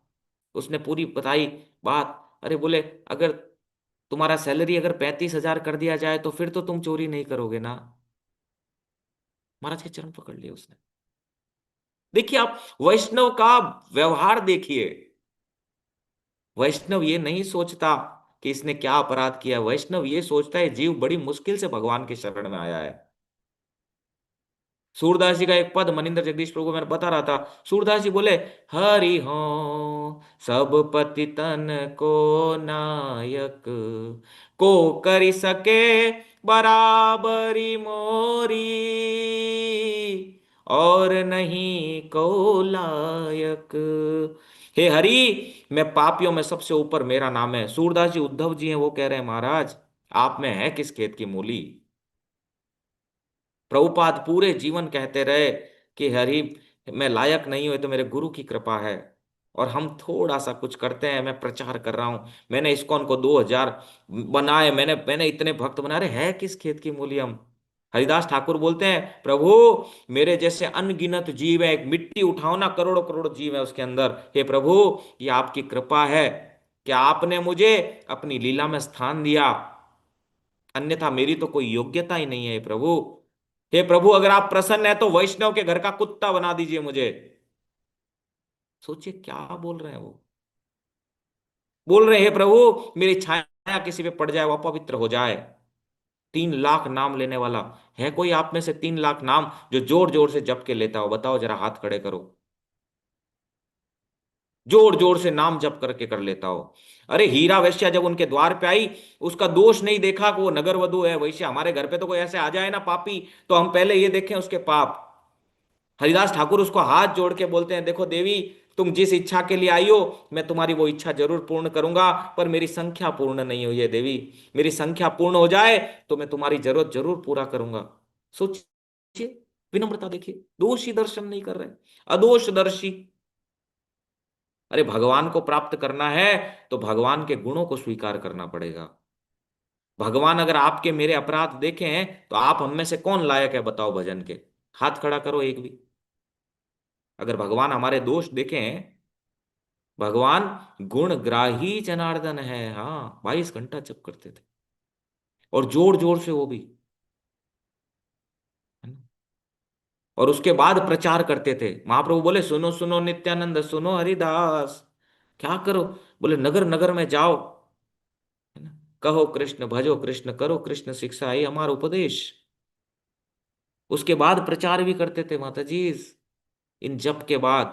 उसने पूरी बताई बात। अरे बोले अगर तुम्हारा सैलरी अगर 35,000 कर दिया जाए तो फिर तो तुम चोरी नहीं करोगे ना? महाराज के चरण पकड़ लिए उसने। देखिए आप वैष्णव का व्यवहार देखिए। वैष्णव ये नहीं सोचता कि इसने क्या अपराध किया, वैष्णव ये सोचता है जीव बड़ी मुश्किल से भगवान के शरण में आया है। सूरदास जी का एक पद मनिंदर जगदीश प्रभु को मैंने बता रहा था। सूरदास जी बोले, हरि हो सब पतितन को नायक, को करी सके बराबरी मोरी, और नहीं को लायक। हे हरि, मैं पापियों में सबसे ऊपर मेरा नाम है। सूरदास जी उद्धव जी हैं, वो कह रहे हैं महाराज आप में है किस खेत की मूली। प्रभुपाद पूरे जीवन कहते रहे कि हरि मैं लायक नहीं हूं, ये तो मेरे गुरु की कृपा है। और हम थोड़ा सा कुछ करते हैं। मैं प्रचार कर रहा हूं, मैंने इस्कॉन को 2000 बनाए, मैंने मैंने इतने भक्त बना रहे, है किस खेत की मूली हम। हरिदास ठाकुर बोलते हैं, प्रभु मेरे जैसे अनगिनत जीव है, एक मिट्टी उठाओ ना, करोड़ों करोड़ जीव है उसके अंदर। हे प्रभु ये आपकी कृपा है कि आपने मुझे अपनी लीला में स्थान दिया, अन्यथा मेरी तो कोई योग्यता ही नहीं है। हे प्रभु, हे प्रभु अगर आप प्रसन्न है तो वैष्णव के घर का कुत्ता बना दीजिए मुझे। सोचिए क्या बोल रहे हैं वो। बोल रहे हैं, हे प्रभु मेरी छाया किसी पे पड़ जाए वो अपवित्र हो जाए। 3 लाख नाम लेने वाला है कोई आप में से? 3 लाख नाम जो जोर जोर से जप के लेता हो, बताओ जरा हाथ खड़े करो। जोर जोर से नाम जप करके कर लेता हो। अरे हीरा वैश्या जब उनके द्वार पे आई, उसका दोष नहीं देखा कि वो नगर वधु है वैश्या। हमारे घर पे तो कोई ऐसे आ जाए ना पापी, तो हम पहले ये देखें उसके पाप। हरिदास ठाकुर उसको हाथ जोड़ के बोलते हैं, देखो देवी तुम जिस इच्छा के लिए आई हो मैं तुम्हारी वो इच्छा जरूर पूर्ण करूंगा, पर मेरी संख्या पूर्ण नहीं हुई है देवी। मेरी संख्या पूर्ण हो जाए तो मैं तुम्हारी जरूरत जरूर पूरा करूंगा। सोचिए, विनम्रता देखिए, दोषी दर्शन नहीं कर रहे, अदोष दर्शी। अरे भगवान को प्राप्त करना है तो भगवान के गुणों को स्वीकार करना पड़ेगा। भगवान अगर आपके मेरे अपराध देखे हैं तो आप हम में से कौन लायक है बताओ भजन के? हाथ खड़ा करो एक भी। अगर भगवान हमारे दोष देखें, भगवान गुणग्राही जनार्दन है। हाँ 22 घंटा जप करते थे और जोर जोर से वो भी, है ना? और उसके बाद प्रचार करते थे। महाप्रभु बोले, सुनो सुनो नित्यानंद, सुनो हरिदास। क्या करो? बोले नगर नगर में जाओ, है ना, कहो कृष्ण भजो कृष्ण, करो कृष्ण शिक्षा, ये हमारा उपदेश। उसके बाद प्रचार भी करते थे माता जी। इन जप के बाद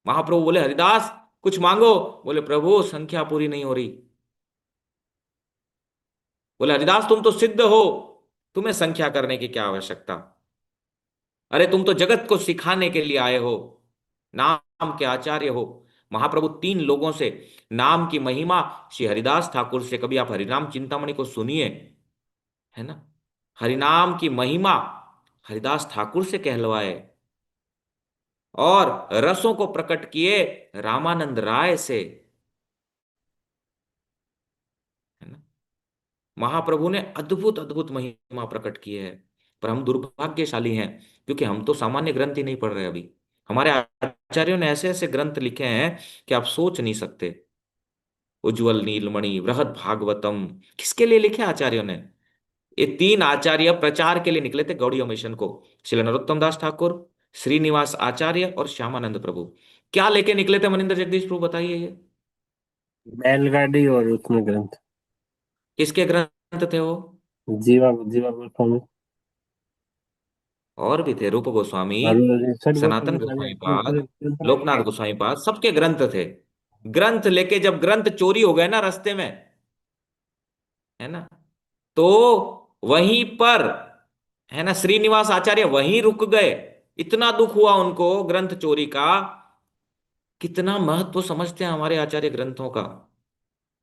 महाप्रभु बोले, हरिदास कुछ मांगो। बोले प्रभु संख्या पूरी नहीं हो रही। बोले हरिदास तुम तो सिद्ध हो, तुम्हें संख्या करने की क्या आवश्यकता? अरे तुम तो जगत को सिखाने के लिए आए हो, नाम के आचार्य हो। महाप्रभु 3 लोगों से नाम की महिमा, श्री हरिदास ठाकुर से, कभी आप हरिनाम चिंतामणि को सुनिए, है ना, हरिनाम की महिमा हरिदास ठाकुर से कहलवाए, और रसों को प्रकट किए रामानंद राय से, है ना। महाप्रभु ने अद्भुत अद्भुत महिमा प्रकट की है। पर हम दुर्भाग्यशाली हैं क्योंकि हम तो सामान्य ग्रंथ ही नहीं पढ़ रहे अभी। हमारे आचार्यों ने ऐसे ऐसे ग्रंथ लिखे हैं कि आप सोच नहीं सकते। उज्जवल नीलमणि, बृहद भागवतम, किसके लिए लिखे आचार्यों ने? ये 3 आचार्य प्रचार के लिए निकले थे गौड़ीय मिशन को। श्री नरोत्तम दास ठाकुर, श्रीनिवास आचार्य और श्यामानंद प्रभु। क्या लेके निकले थे मनिंदर जगदीश प्रभु, बताइए ये बैलगाड़ी और उसमें ग्रंथ। किसके ग्रंथ थे वो? जीवा जीवा गोस्वामी और भी थे, रूप गोस्वामी, और षट सनातन गोस्वामी गोस्वामी पूरे पाद, ग्रंथ में लोकनाथ गोस्वामी पाद, सबके ग्रंथ थे। ग्रंथ लेके जब ग्रंथ चोरी हो गए ना रास्ते में, है ना, तो वहीं पर, है ना, श्रीनिवास आचार्य वहीं रुक गए। इतना दुख हुआ उनको ग्रंथ चोरी का। कितना महत्व समझते हैं हमारे आचार्य ग्रंथों का।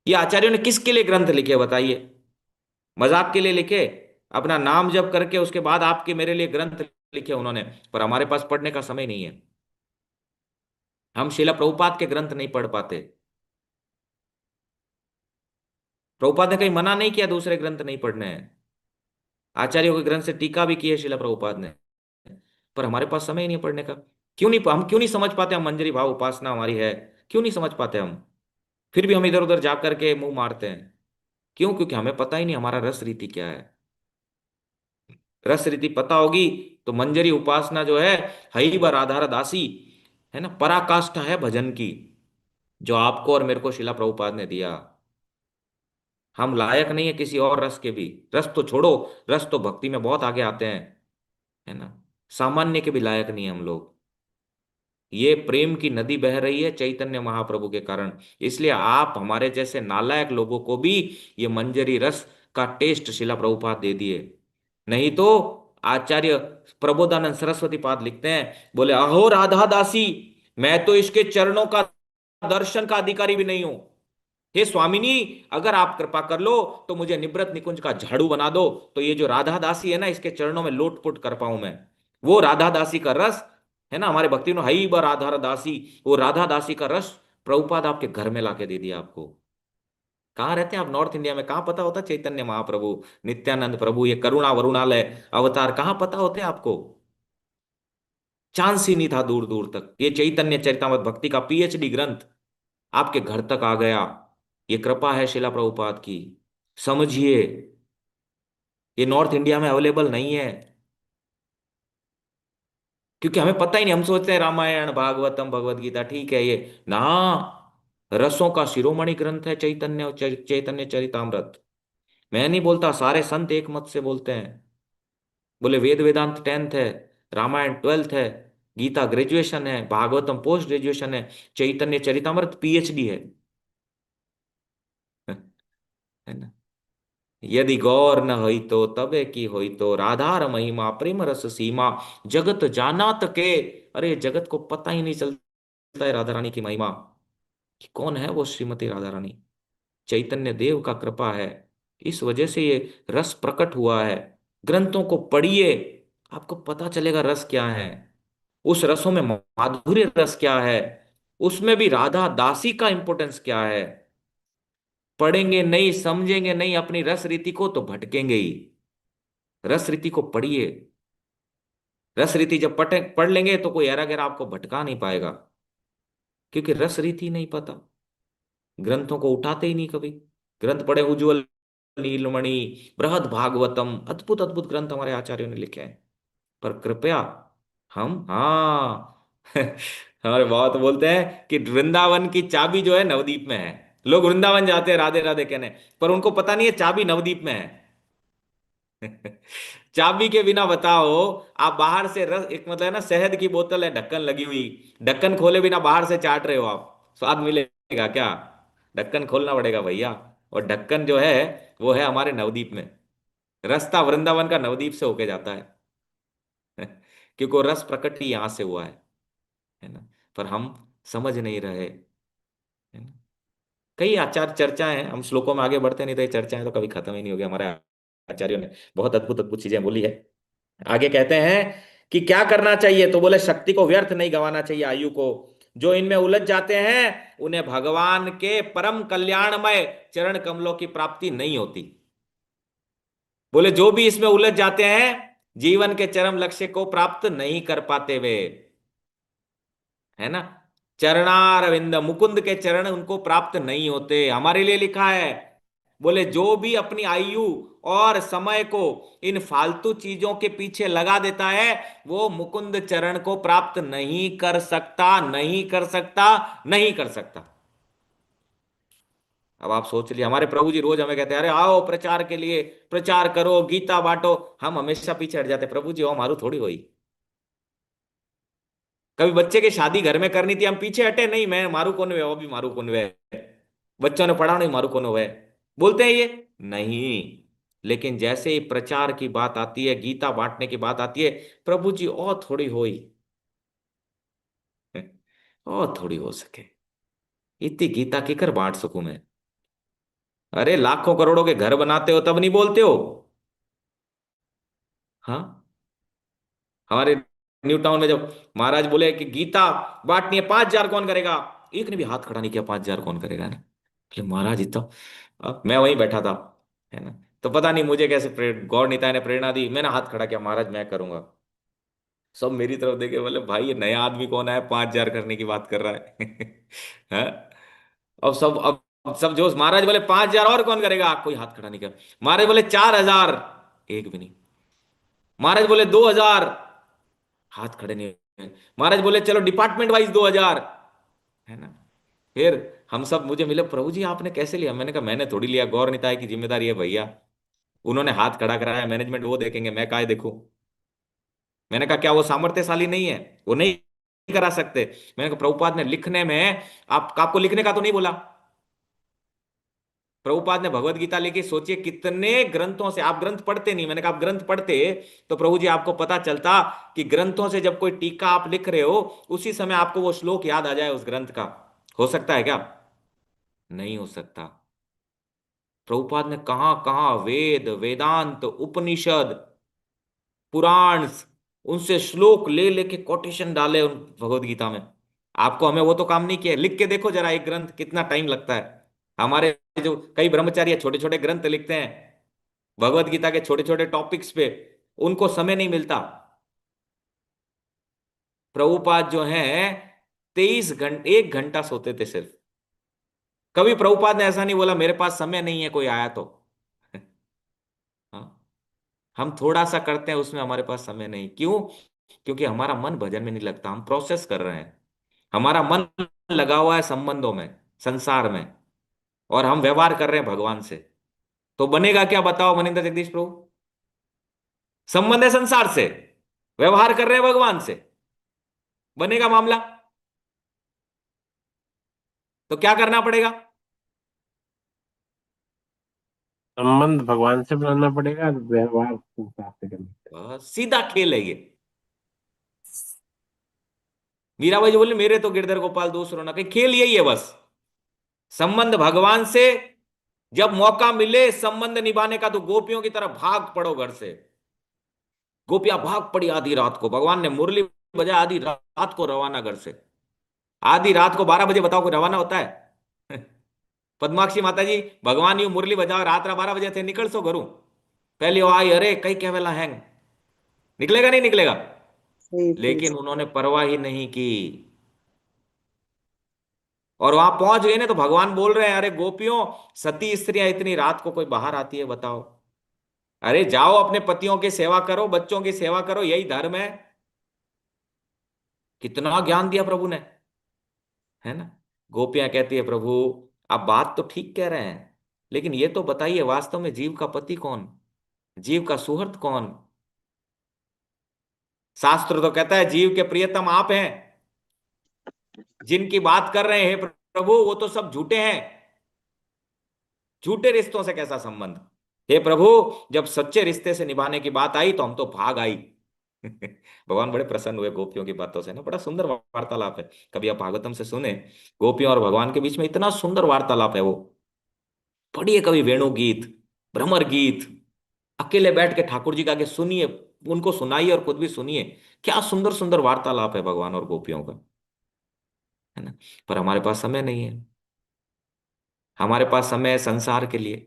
ये आचार्यों ने किसके लिए ग्रंथ लिखे बताइए? मजाक के लिए लिखे? अपना नाम जप करके उसके बाद आपके मेरे लिए ग्रंथ लिखे उन्होंने। पर हमारे पास पढ़ने का समय नहीं है, हम शिला प्रभुपाद के ग्रंथ नहीं पढ़ पाते। प्रभुपाद ने कहीं मना नहीं किया दूसरे ग्रंथ नहीं पढ़ने हैं। आचार्यों के ग्रंथ से टीका भी की है शिला प्रभुपाद ने, पर हमारे पास समय ही नहीं है पढ़ने का। हम क्यों नहीं समझ पाते? हम मंजरी भाव उपासना हमारी है, क्यों नहीं समझ पाते हम? फिर भी हम इधर उधर जा करके मुंह मारते हैं। क्यों? क्योंकि हमें पता ही नहीं हमारा रस रीति क्या है। रस रीति पता होगी तो तो मंजरी उपासना जो है हई व राधा दासी, है ना, पराकाष्ठा है भजन की, जो आपको और मेरे को शिला प्रभुपाद ने दिया। हम लायक नहीं है किसी और रस के भी। रस तो छोड़ो, रस तो भक्ति में बहुत आगे आते हैं, है ना, सामान्य के भी लायक नहीं है हम लोग। ये प्रेम की नदी बह रही है चैतन्य महाप्रभु के कारण। इसलिए आप हमारे जैसे नालायक लोगों को भी ये मंजरी रस का टेस्ट शिला प्रभुपाद दे दिए। नहीं तो आचार्य प्रबोधानंद सरस्वती पाद लिखते हैं, बोले अहो राधा दासी, मैं तो इसके चरणों का दर्शन का अधिकारी भी नहीं हूं। हे स्वामिनी, अगर आप कृपा कर लो तो मुझे निवृत्त निकुंज का झाड़ू बना दो, तो ये जो राधा दासी है ना, इसके चरणों में लोटपुट कर पाऊं मैं। वो राधा दासी का रस है ना, हमारे भक्ति नो हई ब राधा दासी, वो राधा दासी का रस प्रभुपाद आपके घर में लाके दे दिया आपको। कहाँ रहते हैं आप? नॉर्थ इंडिया में। कहाँ पता होता चैतन्य महाप्रभु, नित्यानंद प्रभु, ये करुणा वरुणालय अवतार कहाँ पता होते आपको? चांस ही नहीं था दूर दूर तक। ये चैतन्य चरितामृत भक्ति का पीएचडी ग्रंथ आपके घर तक आ गया। ये कृपा है शिला प्रभुपाद की, समझिए। ये नॉर्थ इंडिया में अवेलेबल नहीं है, क्योंकि हमें पता ही नहीं। हम सोचते हैं रामायण भागवतम भगवत गीता ठीक है, ये ना, रसों का शिरोमणि ग्रंथ है चैतन्य चैतन्य चरितामृत। मैं नहीं बोलता, सारे संत एक मत से बोलते हैं। बोले वेद वेदांत 10th है, रामायण 12th है, गीता ग्रेजुएशन है, भागवतम पोस्ट ग्रेजुएशन है, चैतन्य चरितामृत पीएचडी है ना। यदि गौर न होई तो तबे की होई तो राधार महिमा प्रेम रस सीमा जगत जानात के। अरे जगत को पता ही नहीं चलता है राधा रानी की महिमा, कि कौन है वो श्रीमती राधा रानी। चैतन्य देव का कृपा है, इस वजह से ये रस प्रकट हुआ है। ग्रंथों को पढ़िए, आपको पता चलेगा रस क्या है, उस रसों में माधुर्य रस क्या है, उसमें भी राधा दासी का इंपॉर्टेंस क्या है। पढ़ेंगे नहीं, समझेंगे नहीं अपनी रस रीति को, तो भटकेंगे ही। रस रीति को पढ़िए। रस रीति जब पढ़ लेंगे तो कोई ऐरा गैरा आपको भटका नहीं पाएगा, क्योंकि रस रीति नहीं पता। ग्रंथों को उठाते ही नहीं कभी। ग्रंथ पढ़े उज्ज्वल नीलमणि बृहद भागवतम, अद्भुत अद्भुत ग्रंथ हमारे आचार्यों ने लिखे हैं, पर कृपया हम, हाँ हमारे बहुत बोलते हैं कि वृंदावन की चाबी जो है नवदीप में है। लोग वृंदावन जाते हैं राधे राधे कहने, पर उनको पता नहीं है चाबी नवदीप में है। चाबी के बिना बताओ, आप बाहर से रस, एक मतलब है ना, शहद की बोतल है ढक्कन लगी हुई, ढक्कन खोले बिना बाहर से चाट रहे हो आप, स्वाद मिलेगा क्या? ढक्कन खोलना पड़ेगा भैया। और ढक्कन जो है वो है हमारे नवदीप में। रास्ता वृंदावन का नवदीप से होके जाता है क्योंकि वो रस प्रकट ही यहां से हुआ है ना, पर हम समझ नहीं रहे, है ना। कई आचार चर्चाएं हैं, हम श्लोकों में आगे बढ़ते नहीं तो ये चर्चाएं तो कभी खत्म ही नहीं होगी। हमारे आचार्यों ने बहुत अद्भुत अद्भुत चीजें बोली है। आगे कहते हैं कि क्या करना चाहिए, तो बोले शक्ति को व्यर्थ नहीं गंवाना चाहिए आयु को। जो इनमें उलझ जाते हैं उन्हें भगवान के परम कल्याणमय चरण कमलों की प्राप्ति नहीं होती। बोले जो भी इसमें उलझ जाते हैं जीवन के चरम लक्ष्य को प्राप्त नहीं कर पाते वे, है ना। चरणारविंद मुकुंद के चरण उनको प्राप्त नहीं होते। हमारे लिए लिखा है, बोले जो भी अपनी आयु और समय को इन फालतू चीजों के पीछे लगा देता है वो मुकुंद चरण को प्राप्त नहीं कर सकता, नहीं कर सकता, नहीं कर सकता। अब आप सोच लिए, हमारे प्रभु जी रोज हमें कहते हैं अरे आओ प्रचार के लिए, प्रचार करो, गीता बांटो। हम हमेशा पीछे हट जाते, प्रभु जी हो मारू थोड़ी हुई। कभी बच्चे की शादी घर में करनी थी, हम पीछे हटे नहीं, मैं मारू कौन वे, वो भी मारू कौन वे, बच्चों ने पढ़ा नहीं मारू कौन हुए, बोलते हैं ये नहीं। लेकिन जैसे ही प्रचार की बात आती है, गीता बांटने की बात आती है, प्रभु जी और थोड़ी होई, और थोड़ी हो सके, इतनी गीता की कर बांट सकूं मैं। अरे लाखों करोड़ों के घर बनाते हो तब नहीं बोलते हो? हाँ, हमारे न्यू टाउन में जब महाराज बोले कि गीता बांटनी है, 5,000 कौन करेगा, एक ने भी हाथ खड़ा नहीं किया, 5,000 कौन करेगा ना। बोले महाराज इतना, अब मैं वहीं बैठा था, है ना, तो पता नहीं मुझे कैसे गौर निताय ने प्रेरणा दी, मैंने हाथ खड़ा किया, महाराज मैं करूंगा। सब मेरी तरफ देखे, बोले भाई ये नया आदमी कौन है 5,000 करने की बात कर रहा है हाँ? अब सब जोश, महाराज बोले 5,000 और कौन करेगा, कोई हाथ खड़ा नहीं किया। महाराज बोले 4,000, एक भी नहीं। महाराज बोले 2,000, हाथ खड़े नहीं हुए। महाराज बोले चलो डिपार्टमेंट वाइज 2000, है ना। फिर हम सब, मुझे मिले, प्रभु जी आपने कैसे लिया? मैंने कहा मैंने थोड़ी लिया, गौर निताय की जिम्मेदारी है भैया। उन्होंने हाथ खड़ा कराया, मैनेजमेंट वो देखेंगे, मैं काहे देखूं? मैंने कहा क्या वो सामर्थ्यशाली नहीं है? वो नहीं करा सकते? मैंने कहा प्रभुपाद ने लिखने में, आपको लिखने का तो नहीं बोला। प्रभुपाद ने भगवत गीता लिखी, सोचिए कितने ग्रंथों से। आप ग्रंथ पढ़ते नहीं, मैंने कहा आप ग्रंथ पढ़ते तो प्रभु जी आपको पता चलता कि ग्रंथों से जब कोई टीका आप लिख रहे हो, उसी समय आपको वो श्लोक याद आ जाए उस ग्रंथ का। हो सकता है क्या? नहीं हो सकता। प्रभुपाद ने कहां कहां वेद, वेदांत, उपनिषद, पुराण, उनसे श्लोक ले लेके कोटेशन डाले उन भगवत गीता में। आपको, हमें वो तो काम नहीं किया। लिख के देखो जरा एक ग्रंथ कितना टाइम लगता है। हमारे जो कई ब्रह्मचारी छोटे छोटे ग्रंथ लिखते हैं भगवत गीता के छोटे छोटे टॉपिक्स पे, उनको समय नहीं मिलता। प्रभुपाद जो है 23 घंटे, 1 घंटा सोते थे सिर्फ। कभी प्रभुपाद ने ऐसा नहीं बोला मेरे पास समय नहीं है कोई आया तो। हाँ, हम थोड़ा सा करते हैं उसमें हमारे पास समय नहीं। क्यों? क्योंकि हमारा मन भजन में नहीं लगता, हम प्रोसेस कर रहे हैं। हमारा मन लगा हुआ है संबंधों में, संसार में, और हम व्यवहार कर रहे हैं भगवान से। तो बनेगा क्या बताओ मनिंदर जगदीश प्रभु? संबंध है संसार से, व्यवहार कर रहे हैं भगवान से, बनेगा मामला? तो क्या करना पड़ेगा? संबंध भगवान से बनाना पड़ेगा, व्यवहार संसार से करना। सीधा खेल है ये। मीराबाई जी बोले मेरे तो गिरधर गोपाल दूसरों ना, कहीं खेल यही है बस। संबंध भगवान से, जब मौका मिले संबंध निभाने का तो गोपियों की तरह भाग पड़ो घर से। गोपियां भाग पड़ी आधी रात को, भगवान ने मुरली बजाया, आधी रात को रवाना घर से। आधी रात को 12 बजे बताओ कोई रवाना होता है? पद्माक्षी माता जी, भगवान यू मुरली बजाओ, रात 12 बजे थे निकल सो घरू। पहली वो आई, अरे कई कहवेला हैंग, निकलेगा नहीं निकलेगा? सही लेकिन प्लीज। उन्होंने परवाह ही नहीं की। और वहां पहुंच गए ना तो भगवान बोल रहे हैं अरे गोपियों, सती स्त्रियां इतनी रात को कोई बाहर आती है बताओ? अरे जाओ अपने पतियों की सेवा करो, बच्चों की सेवा करो, यही धर्म है। कितना ज्ञान दिया प्रभु ने, है ना। गोपियां कहती है प्रभु आप बात तो ठीक कह रहे हैं, लेकिन ये तो बताइए वास्तव में जीव का पति कौन, जीव का सुहृद कौन? शास्त्र तो कहता है जीव के प्रियतम आप हैं। जिनकी बात कर रहे हैं हे प्रभु वो तो सब झूठे हैं। झूठे रिश्तों से कैसा संबंध? हे प्रभु, जब सच्चे रिश्ते से निभाने की बात आई तो हम तो भाग आई। भगवान बड़े प्रसन्न हुए गोपियों की बातों से ना। बड़ा सुंदर वार्तालाप है, कभी आप भागवतम से सुने। गोपियों और भगवान के बीच में इतना सुंदर वार्तालाप है वो। पढ़िए कभी वेणु गीत, भ्रमर गीत, अकेले बैठ के ठाकुर जी का आगे सुनिए, उनको सुनाइए और खुद भी सुनिए। क्या सुंदर सुंदर वार्तालाप है भगवान और गोपियों का, है ना। पर हमारे पास समय नहीं है। हमारे पास समय है संसार के लिए,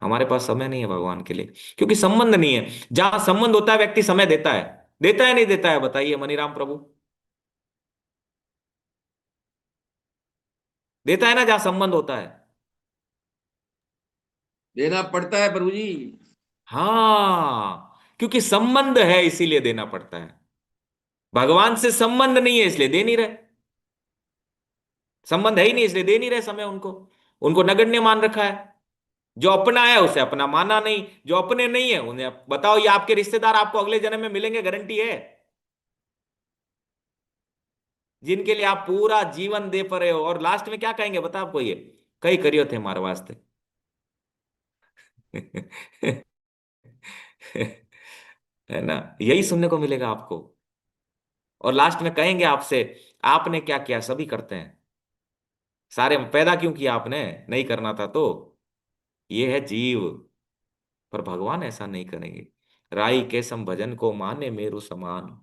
हमारे पास समय नहीं है भगवान के लिए, क्योंकि संबंध नहीं है। जहां संबंध होता है व्यक्ति समय देता है। देता है नहीं देता है बताइए मनीराम प्रभु? देता है ना जहां संबंध होता है। देना पड़ता है प्रभु जी। हाँ, क्योंकि संबंध है इसीलिए देना पड़ता है। भगवान से संबंध नहीं है इसलिए दे नहीं रहे। संबंध है ही नहीं इसलिए दे नहीं रहे समय उनको। उनको नगण्य मान रखा है। जो अपना है उसे अपना माना नहीं, जो अपने नहीं है उन्हें बताओ ये आपके रिश्तेदार आपको अगले जन्म में मिलेंगे, गारंटी है। जिनके लिए आप पूरा जीवन दे पा रहे हो और लास्ट में क्या कहेंगे बता आपको? ये कई करियो थे हमारे वास्ते। है ना, यही सुनने को मिलेगा आपको। और लास्ट में कहेंगे आपसे आपने क्या किया? सभी करते हैं। सारे पैदा क्यों किया आपने? नहीं करना था तो। ये है जीव। पर भगवान ऐसा नहीं करेंगे। राई के सम भजन को माने मेरु समान।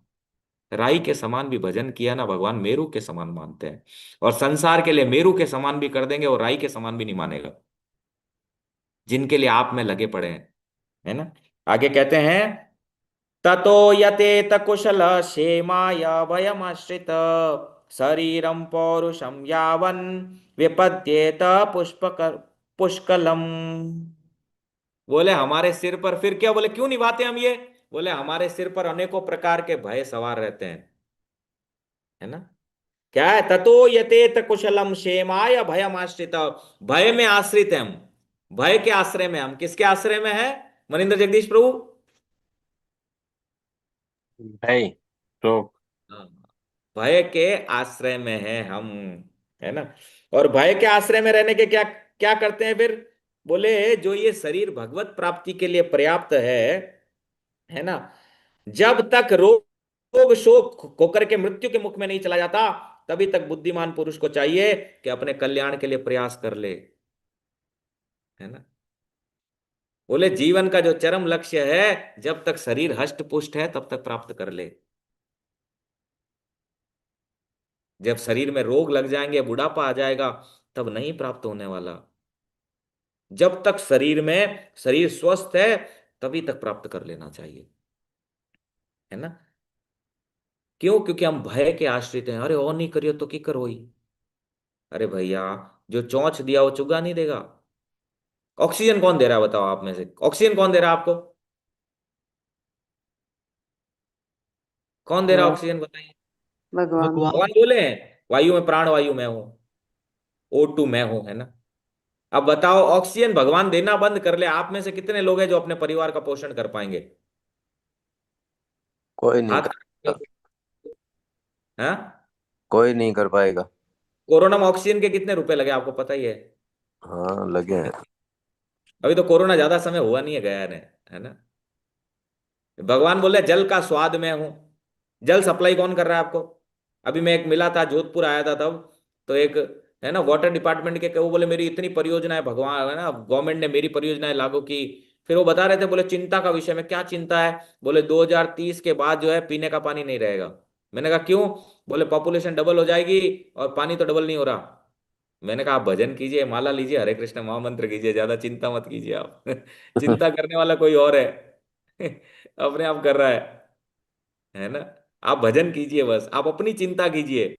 राई के समान भी भजन किया ना, भगवान मेरु के समान मानते हैं। और संसार के लिए मेरु के समान भी कर देंगे और राई के समान भी नहीं मानेगा, जिनके लिए आप में लगे पड़े हैं, है ना। आगे कहते हैं ततो यतेत कुशल क्षेमाय भयमाश्रित शरीरम पौरुषम यावन् विपद्येत पुष्पक पुष्कलम। बोले हमारे सिर पर फिर क्या? बोले क्यों निभाते हम ये? बोले हमारे सिर पर अनेकों प्रकार के भय सवार रहते हैं, है ना। क्या है, ततो यतेत कुशलम क्षेमाय भयम आश्रित। भय में आश्रित है हम, भय के आश्रय में, हम किसके आश्रय में है मनिंद्र जगदीश प्रभु? भाई तो हाँ, भय के आश्रय में है हम, है ना। और भय के आश्रय में रहने के क्या क्या करते हैं फिर? बोले जो ये शरीर भगवत प्राप्ति के लिए पर्याप्त है ना, जब तक रोग रोग शोक होकर के मृत्यु के मुख में नहीं चला जाता, तभी तक बुद्धिमान पुरुष को चाहिए कि अपने कल्याण के लिए प्रयास कर ले, है ना। बोले जीवन का जो चरम लक्ष्य है, जब तक शरीर हष्ट पुष्ट है तब तक प्राप्त कर ले। जब शरीर में रोग लग जाएंगे, बुढ़ापा आ जाएगा, तब नहीं प्राप्त होने वाला। जब तक शरीर स्वस्थ है, तभी तक प्राप्त कर लेना चाहिए, है ना। क्यों? क्योंकि हम भय के आश्रित हैं। अरे और नहीं करियो तो की करो ही। अरे भैया, जो चोंच दिया वो चुगा नहीं देगा। ऑक्सीजन कौन दे रहा है बताओ? आप में से ऑक्सीजन कौन दे रहा है आपको? कौन दे रहा है ऑक्सीजन, बताइए। भगवान। भगवान बोले हैं, वायु में प्राण वायु मैं हूं, O2 मैं हूं, है ना। अब बताओ, ऑक्सीजन भगवान देना बंद कर ले, आप में से कितने लोग हैं जो अपने परिवार का पोषण कर पाएंगे? कोई नहीं हाथ कर हाँ। कोई नहीं कर पाएगा। कोरोना में ऑक्सीजन के कितने रुपए लगे आपको पता ही है? हाँ लगे हैं। अभी तो कोरोना ज्यादा समय हुआ नहीं है, गया है ना। भगवान बोले जल का स्वाद मैं हूं। जल सप्लाई कौन कर रहा है आपको? अभी मैं एक मिला था, जोधपुर आया था तब, तो एक है ना वाटर डिपार्टमेंट के, वो बोले मेरी इतनी परियोजनाएं भगवान है ना, गवर्नमेंट ने मेरी परियोजनाएं लागू की। फिर वो बता रहे थे, बोले चिंता का विषय में क्या चिंता है? बोले 2030 के बाद जो है पीने का पानी नहीं रहेगा। मैंने कहा क्यों? बोले पॉपुलेशन डबल हो जाएगी और पानी तो डबल नहीं हो रहा। मैंने कहा आप भजन कीजिए, माला लीजिए, हरे कृष्ण महामंत्र कीजिए, ज्यादा चिंता मत कीजिए आप। चिंता करने वाला कोई और है। अपने आप कर रहा है ना। आप भजन कीजिए, बस आप अपनी चिंता कीजिए।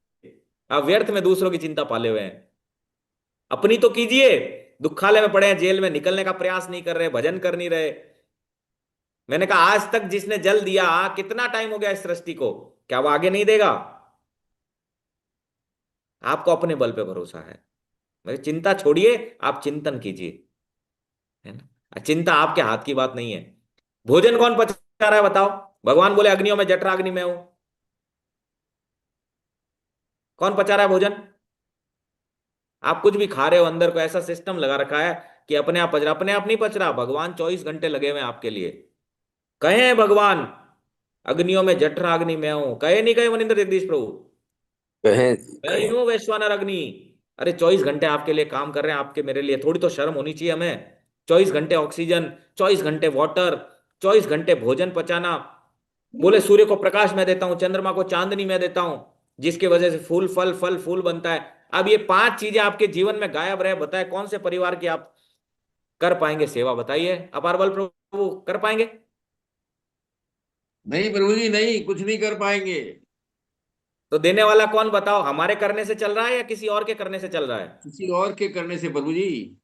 आप व्यर्थ में दूसरों की चिंता पाले हुए हैं, अपनी तो कीजिए। दुखालय में पड़े हैं, जेल में निकलने का प्रयास नहीं कर रहे, भजन कर नहीं रहे। मैंने कहा आज तक जिसने जल दिया, कितना टाइम हो गया इस सृष्टि को, क्या वो आगे नहीं देगा? आपको अपने बल पे भरोसा है। मेरी चिंता छोड़िए, आप चिंतन कीजिए, है ना। चिंता आपके हाथ की बात नहीं है। भोजन कौन पचा रहा है बताओ? भगवान बोले अग्नियों में जठराग्नि में हूं। कौन पचा रहा है भोजन? आप कुछ भी खा रहे हो, अंदर को ऐसा सिस्टम लगा रखा है कि अपने आप पच रहा। अपने आप नहीं पच रहा, भगवान 24 घंटे लगे हुए हैं आपके लिए। कहे हैं भगवान अग्नियों में जठराग्नि में हूं, कहे नहीं कहे मनिंद्र जगदीश प्रभु? कहें मैं ही हूं वैश्वानर अग्नि। अरे 24 घंटे आपके लिए काम कर रहे हैं, आपके मेरे लिए थोड़ी तो शर्म होनी चाहिए हमें। 24 घंटे ऑक्सीजन, 24 घंटे वाटर, 24 घंटे भोजन पचाना। बोले सूर्य को प्रकाश मैं देता हूं, चंद्रमा को चांदनी मैं देता हूं, जिसकी वजह से फूल फल फल फूल बनता है। अब ये 5 चीजें आपके जीवन में गायब रहे, बताए कौन से परिवार की आप कर पाएंगे सेवा? बताइए, अपार बल प्रभु कर पाएंगे? नहीं प्रभु जी, नहीं, कुछ नहीं कर पाएंगे। तो देने वाला कौन बताओ? हमारे करने से चल रहा है या किसी और के करने से चल रहा है? किसी और के करने से प्रभु जी।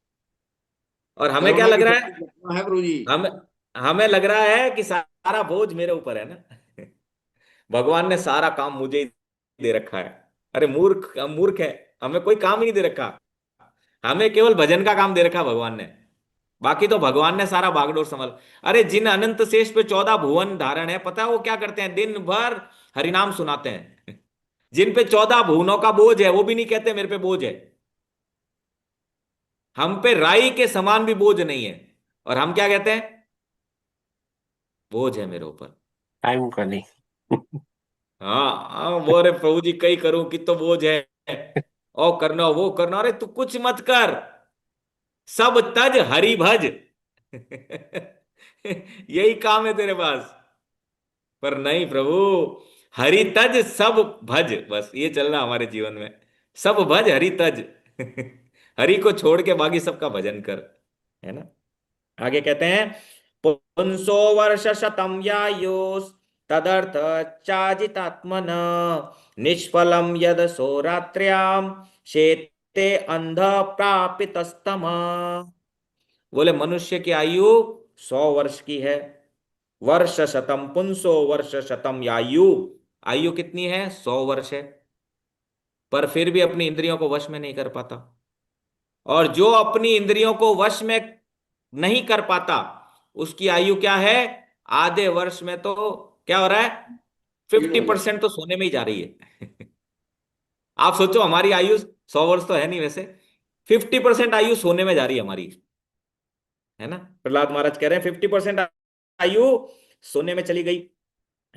और हमें क्या करुणा लग की रहा शक्ति है? कितना है प्रभु जी। हम हमें लग रहा है कि सारा बोझ मेरे ऊपर है ना। भगवान ने सारा काम मुझे ही दे रखा है। अरे मूर्ख, हम मूर्ख है, हमें कोई काम ही नहीं दे रखा। हमें केवल भजन का काम दे रखा भगवान ने। बाकी तो भगवान ने सारा बागडोर संभाल। अरे जिन अनंत शेष पे 14 भुवन धारण है, पता है वो क्या करते हैं? दिन भर हरिनाम सुनाते हैं। जिन पे 14 भुवनों का बोझ है, वो भी नहीं कहते मेरे पे बोझ है। हम पे राई के समान भी बोझ नहीं है, और हम क्या कहते हैं? बोझ है मेरे ऊपर। टाइम का नहीं। हाँ हाँ, वो अरे प्रभु जी कई करूं कि तो बोझ है, ओ करना वो करना। अरे तू कुछ मत कर, सब तज हरि भज। यही काम है तेरे पास। पर नहीं प्रभु, हरि तज सब भज, बस ये चलना हमारे जीवन में। सब भज हरि तज। हरि को छोड़ के बाकी सबका भजन कर, है ना। आगे कहते हैं, पुंसो वर्ष शतम यायुस् तदर्थ चाजितात्मन निष्फलम यद सोरात्र्याम शेते अंध प्रापितस्तम। बोले मनुष्य की आयु 100 वर्ष की है, वर्ष शतम पुंसो वर्ष शतम आयु। आयु कितनी है? 100 वर्ष है। पर फिर भी अपनी इंद्रियों को वश में नहीं कर पाता। और जो अपनी इंद्रियों को वश में नहीं कर पाता, उसकी आयु क्या है? आधे वर्ष में तो क्या हो रहा है? 50% तो सोने में ही जा रही है। आप सोचो, हमारी आयु 100 वर्ष तो है नहीं वैसे, 50% आयु सोने में जा रही है हमारी, है ना। प्रहलाद महाराज कह रहे हैं 50% आयु सोने में चली गई,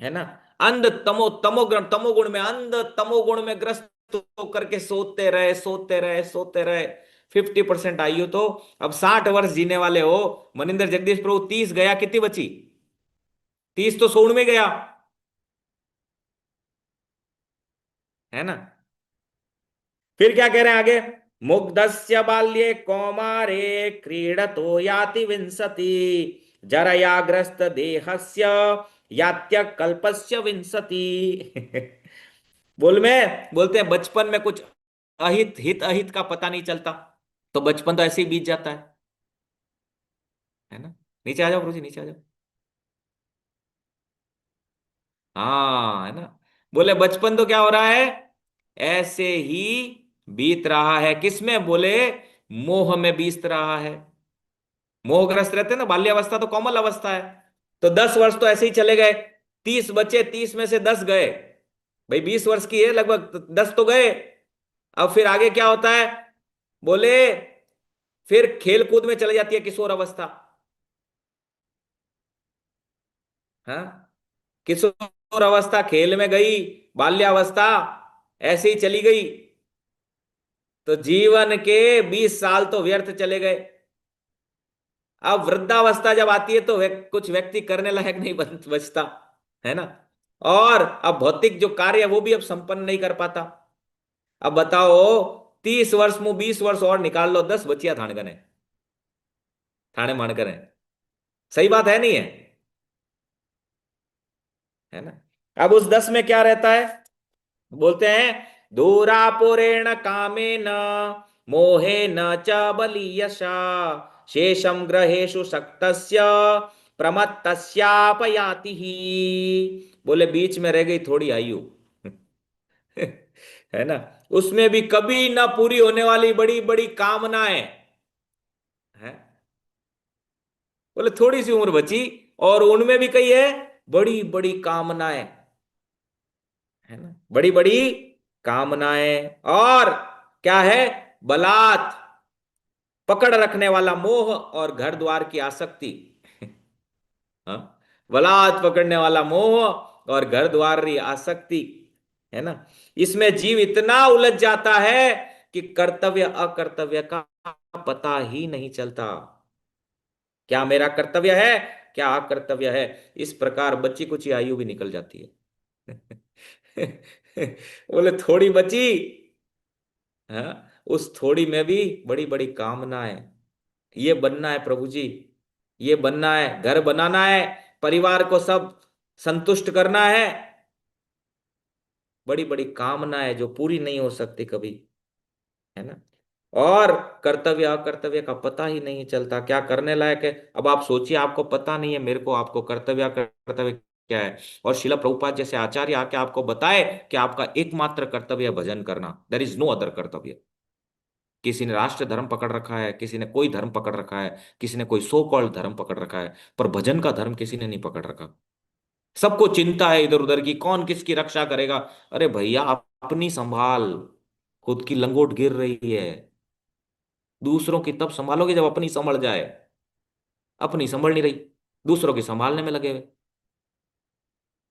है ना। अंध तमोगुण में, अंध तमोगुण में ग्रस्त होकर के सोते रहे सोते रहे सोते रहे। 50% आयु तो, अब 60 वर्ष जीने वाले हो मनिंदर जगदीश प्रभु, 30 गया, कितनी बची? 30 तो सोने में गया, है ना। फिर क्या कह रहे हैं आगे? मुग्धस्य बाल्ये कौमारे क्रीडतो याति विंशति, जरयाग्रस्त देहस्य यात्य कल्पस्य विंशति। बोलते हैं बचपन में कुछ अहित हित अहित का पता नहीं चलता, तो बचपन तो ऐसे ही बीत जाता है ना। नीचे आ जाओ गुरु जी, नीचे आ जाओ। हाँ, है ना। बोले बचपन तो क्या हो रहा है? ऐसे ही बीत रहा है। किसमें? बोले मोह में बीत रहा है। मोहग्रस्त रहते हैं ना, बाल्यावस्था तो कोमल अवस्था है। तो 10 वर्ष तो ऐसे ही चले गए, 30 बचे, 30 में से 10 गए। भाई 20 वर्ष की है लगभग, तो 10 तो गए। अब फिर आगे क्या होता है? बोले फिर खेल कूद में चले जाती है किशोर अवस्था। हाँ, किशोर अवस्था खेल में गई, बाल्यावस्था ऐसे ही चली गई, तो जीवन के 20 साल तो व्यर्थ चले गए। अब वृद्धावस्था जब आती है तो कुछ व्यक्ति करने लायक नहीं बचता, है ना। और अब भौतिक जो कार्य है वो भी अब संपन्न नहीं कर पाता। अब बताओ, 30 वर्ष में 20 वर्ष और निकाल लो, 10 बचिया थाने थाने मानकर है। सही बात है नहीं है ना। अब उस 10 में क्या रहता है? बोलते हैं दूरापुरेण कामेन मोहेन च बलीयसा शेषम ग्रहेषु शक्तस्य प्रमत्तस्यापयाति ही। बोले बीच में रह गई थोड़ी आयु, है ना, उसमें भी कभी ना पूरी होने वाली बड़ी बड़ी कामनाएं हैं। बोले थोड़ी सी उम्र बची और उनमें भी कई है बड़ी बड़ी कामनाएं, है ना, बड़ी बड़ी कामनाएं। और क्या है? बलात्, पकड़ रखने वाला मोह और घर द्वार की आसक्ति। हाँ, बलात् पकड़ने वाला मोह और घर द्वार की आसक्ति, है ना। इसमें जीव इतना उलझ जाता है कि कर्तव्य अकर्तव्य का पता ही नहीं चलता। क्या मेरा कर्तव्य है, क्या अकर्तव्य है? इस प्रकार बच्ची कुछ आयु भी निकल जाती है। बोले थोड़ी बची, हाँ, उस थोड़ी में भी बड़ी बड़ी कामनाएं। ये बनना है प्रभु जी, ये बनना है, घर बनाना है, परिवार को सब संतुष्ट करना है। बड़ी बड़ी कामनाएं जो पूरी नहीं हो सकती कभी, है ना। और कर्तव्य अकर्तव्य का पता ही नहीं चलता, क्या करने लायक है। अब आप सोचिए, आपको पता नहीं है, मेरे को, आपको कर्तव्य कर्तव्य क्या है, और शिला प्रभुपाद जैसे आचार्य आके आपको बताए कि आपका एकमात्र कर्तव्य है भजन करना, देयर इज नो अदर कर्तव्य। किसी ने राष्ट्र धर्म पकड़ रखा है, किसी ने कोई धर्म पकड़ रखा है, किसी ने कोई सो कॉल्ड धर्म पकड़ रखा है, पर भजन का धर्म किसी ने नहीं पकड़ रखा। सबको चिंता है इधर उधर की, कौन किसकी रक्षा करेगा। अरे भैया आप अपनी संभाल, खुद की लंगोट गिर रही है, दूसरों की तब संभालोगे जब अपनी संभल जाए। अपनी संभल नहीं रही, दूसरों की संभालने में लगे हुए।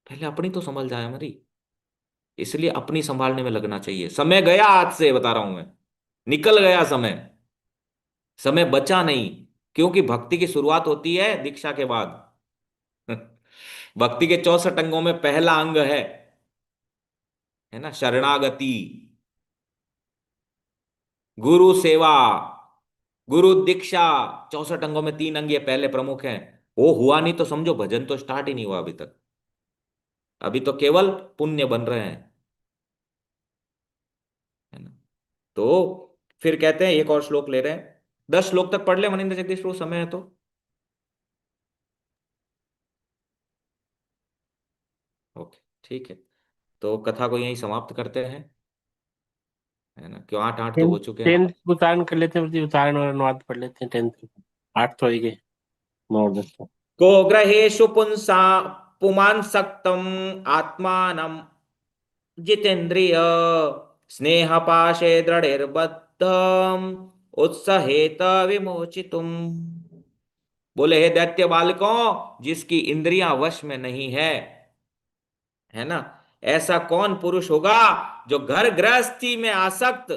पहले अपनी तो संभल जाए हमारी, इसलिए अपनी संभालने में लगना चाहिए। समय गया हाथ से, बता रहा हूं मैं, निकल गया समय, समय बचा नहीं। क्योंकि भक्ति की शुरुआत होती है दीक्षा के बाद। भक्ति के 64 अंगों में पहला अंग है ना, शरणागति, गुरु सेवा, गुरु दीक्षा। 64 अंगों में 3 अंग ये पहले प्रमुख हैं। वो हुआ नहीं तो समझो भजन तो स्टार्ट ही नहीं हुआ अभी तक, अभी तो केवल पुण्य बन रहे हैं, है ना। तो फिर कहते हैं, एक और श्लोक ले रहे हैं, 10 श्लोक तक पढ़ ले मनिंद्र जगदीश प्रभु, समय है तो। ठीक है, तो कथा को यहीं समाप्त करते हैं, है ना? क्यों 8-8 तो हो चुके हैं। 10th उच्चारण कर लेते हैं, फिर उच्चारण और अनुवाद पढ़ लेते हैं 10th। 8 तो ही गए, 9 और 10 तो। को ग्रहेषु पुंसा पुमान सक्तम आत्मानम जितेन्द्रिय स्नेह पाशे दृढ़िर्बद्धम उत्सहेत विमोचितुम। बोले, हे दैत्य बालकों, जिसकी इंद्रियां वश में नहीं है ना, ऐसा कौन पुरुष होगा जो घर गृहस्थी में आसक्त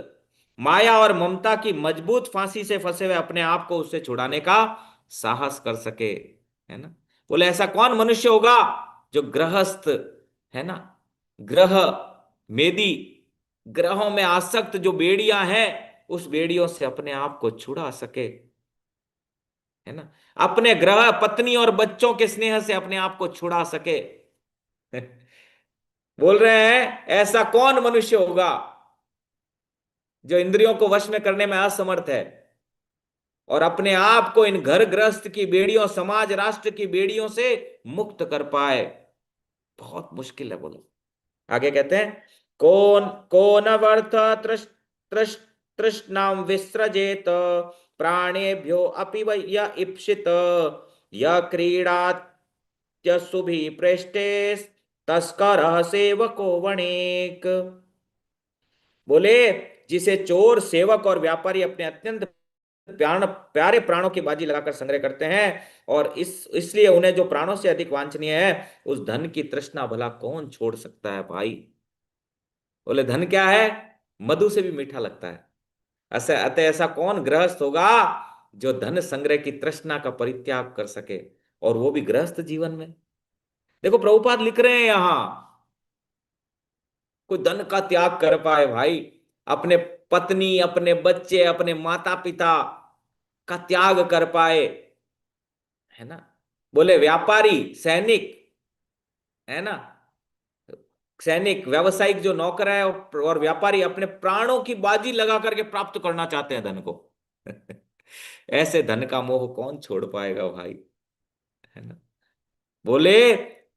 माया और ममता की मजबूत फांसी से फंसे हुए अपने आप को उससे छुड़ाने का साहस कर सके, है ना? बोले, ऐसा कौन मनुष्य होगा जो गृहस्थ, है ना, ग्रह मेदी, ग्रहों में आसक्त जो बेड़ियां हैं, उस बेड़ियों से अपने आप को छुड़ा सके, है ना? अपने ग्रह पत्नी और बच्चों के स्नेह से अपने आप को छुड़ा सके। बोल रहे हैं, ऐसा कौन मनुष्य होगा जो इंद्रियों को वश में करने में असमर्थ है और अपने आप को इन घर गृहस्थ की बेड़ियों, समाज राष्ट्र की बेड़ियों से मुक्त कर पाए। बहुत मुश्किल है। बोलो, आगे कहते हैं, कौन कौन वर्थ तृष्णाम विसृजेत प्राणेभ्यो अपि य इप्सित य क्रीडात्य सुभि पृष्ठे तस्कर सेवको वणिक। बोले, जिसे चोर, सेवक और व्यापारी अपने अत्यंत प्यारे प्राणों की बाजी लगाकर संग्रह करते हैं और इसलिए उन्हें जो प्राणों से अधिक वांछनीय है, उस धन की तृष्णा भला कौन छोड़ सकता है भाई? बोले, धन क्या है? मधु से भी मीठा लगता है। अतः ऐसा कौन गृहस्थ होगा जो धन संग्रह की तृष्णा का परित्याग कर सके, और वो भी गृहस्थ जीवन में। देखो, प्रभुपाद लिख रहे हैं यहां, कोई धन का त्याग कर पाए भाई, अपने पत्नी, अपने बच्चे, अपने माता पिता का त्याग कर पाए, है ना? बोले, व्यापारी, सैनिक, है ना, सैनिक, व्यावसायिक जो नौकर है और व्यापारी अपने प्राणों की बाजी लगा करके प्राप्त करना चाहते हैं धन को। ऐसे धन का मोह कौन छोड़ पाएगा भाई, है ना? बोले,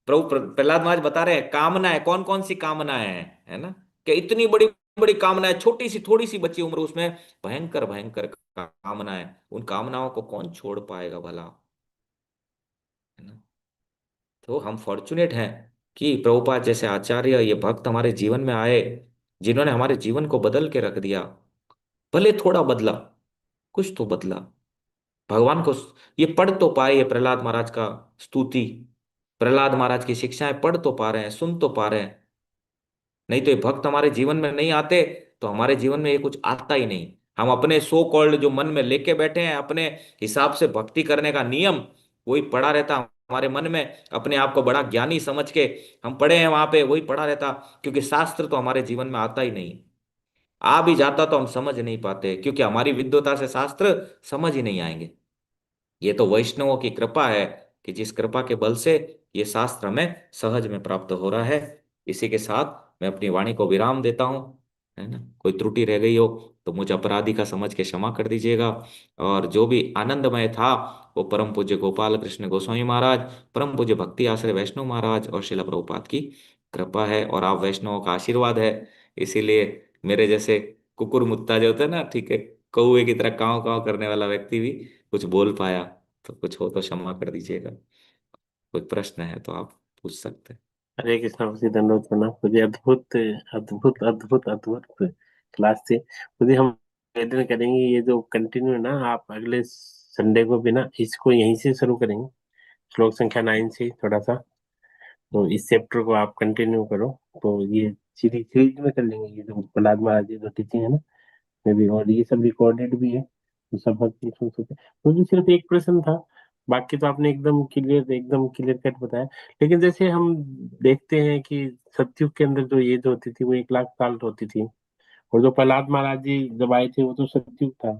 प्रभु प्रहलाद महाराज बता रहे हैं, कामनाएं कौन कौन सी कामनाएं हैं, है ना, कि इतनी बड़ी बड़ी कामनाएं, छोटी सी थोड़ी सी बची उम्र, उसमें भयंकर भयंकर कामनाएं, उन कामनाओं को कौन छोड़ पाएगा भला, है ना? तो हम फॉर्चुनेट हैं कि प्रभुपाद जैसे आचार्य, ये भक्त हमारे जीवन में आए, जिन्होंने हमारे जीवन को बदल के रख दिया। भले थोड़ा बदला, कुछ तो बदला। भगवान को ये पढ़ तो पाए, ये प्रहलाद महाराज का स्तुति, प्रहलाद महाराज की शिक्षाएं पढ़ तो पा रहे हैं, सुन तो पा रहे हैं। नहीं तो ये भक्त हमारे जीवन में नहीं आते तो हमारे जीवन में ये कुछ आता ही नहीं। हम अपने सो कॉल्ड जो मन में लेके बैठे हैं, अपने हिसाब से भक्ति करने का नियम, वही पड़ा रहता हमारे मन में। अपने आप को बड़ा ज्ञानी समझ के हम पढ़े हैं वहां पे, वही पड़ा रहता, क्योंकि शास्त्र तो हमारे जीवन में आता ही नहीं। आ भी जाता तो हम समझ नहीं पाते, क्योंकि हमारी विद्वता से शास्त्र समझ ही नहीं आएंगे। ये तो वैष्णवों की कृपा है कि जिस कृपा के बल से ये शास्त्र हमें सहज में प्राप्त हो रहा है। इसी के साथ मैं अपनी वाणी को विराम देता हूँ, है ना? कोई त्रुटि रह गई हो तो मुझे अपराधी का समझ के क्षमा कर दीजिएगा। और जो भी आनंदमय था वो परम पूज्य गोपाल कृष्ण गोस्वामी महाराज, परम पूज्य भक्ति आश्रय वैष्णव महाराज और शिला प्रभुपाद की कृपा है, और आप वैष्णवों का आशीर्वाद है। इसीलिए मेरे जैसे कुकुर मुत्ता जो होता है ना, ठीक है, कौवे की तरह काव काव करने वाला व्यक्ति भी कुछ बोल पाया। तो कुछ हो तो क्षमा कर दीजिएगा। कोई प्रश्न है तो आप पूछ सकते हैं। हरे कृष्णा, मुझे दंडवत प्रणाम। मुझे अद्भुत अद्भुत अद्भुत अद्भुत क्लास थी। मुझे हम निवेदन करेंगे, ये जो कंटिन्यू ना, आप अगले संडे को भी ना इसको यहीं से शुरू करेंगे, श्लोक संख्या 9 से थोड़ा सा। तो इस चैप्टर को आप कंटिन्यू करो, तो ये सीरीज में कर लेंगे। ये जो प्रहलाद महाराज जी जो टीचिंग है ना, में भी, और ये सब रिकॉर्डेड भी है, तो सब भक्त भी सुन सकते हैं। मुझे सिर्फ एक प्रश्न था, बाकी तो आपने एकदम क्लियर कट बताया। लेकिन जैसे हम देखते हैं कि सतयुग के अंदर जो एज होती थी वो 1 लाख साल होती थी, और जो प्रहलाद महाराज जी जब आए थे वो तो सतयुग था।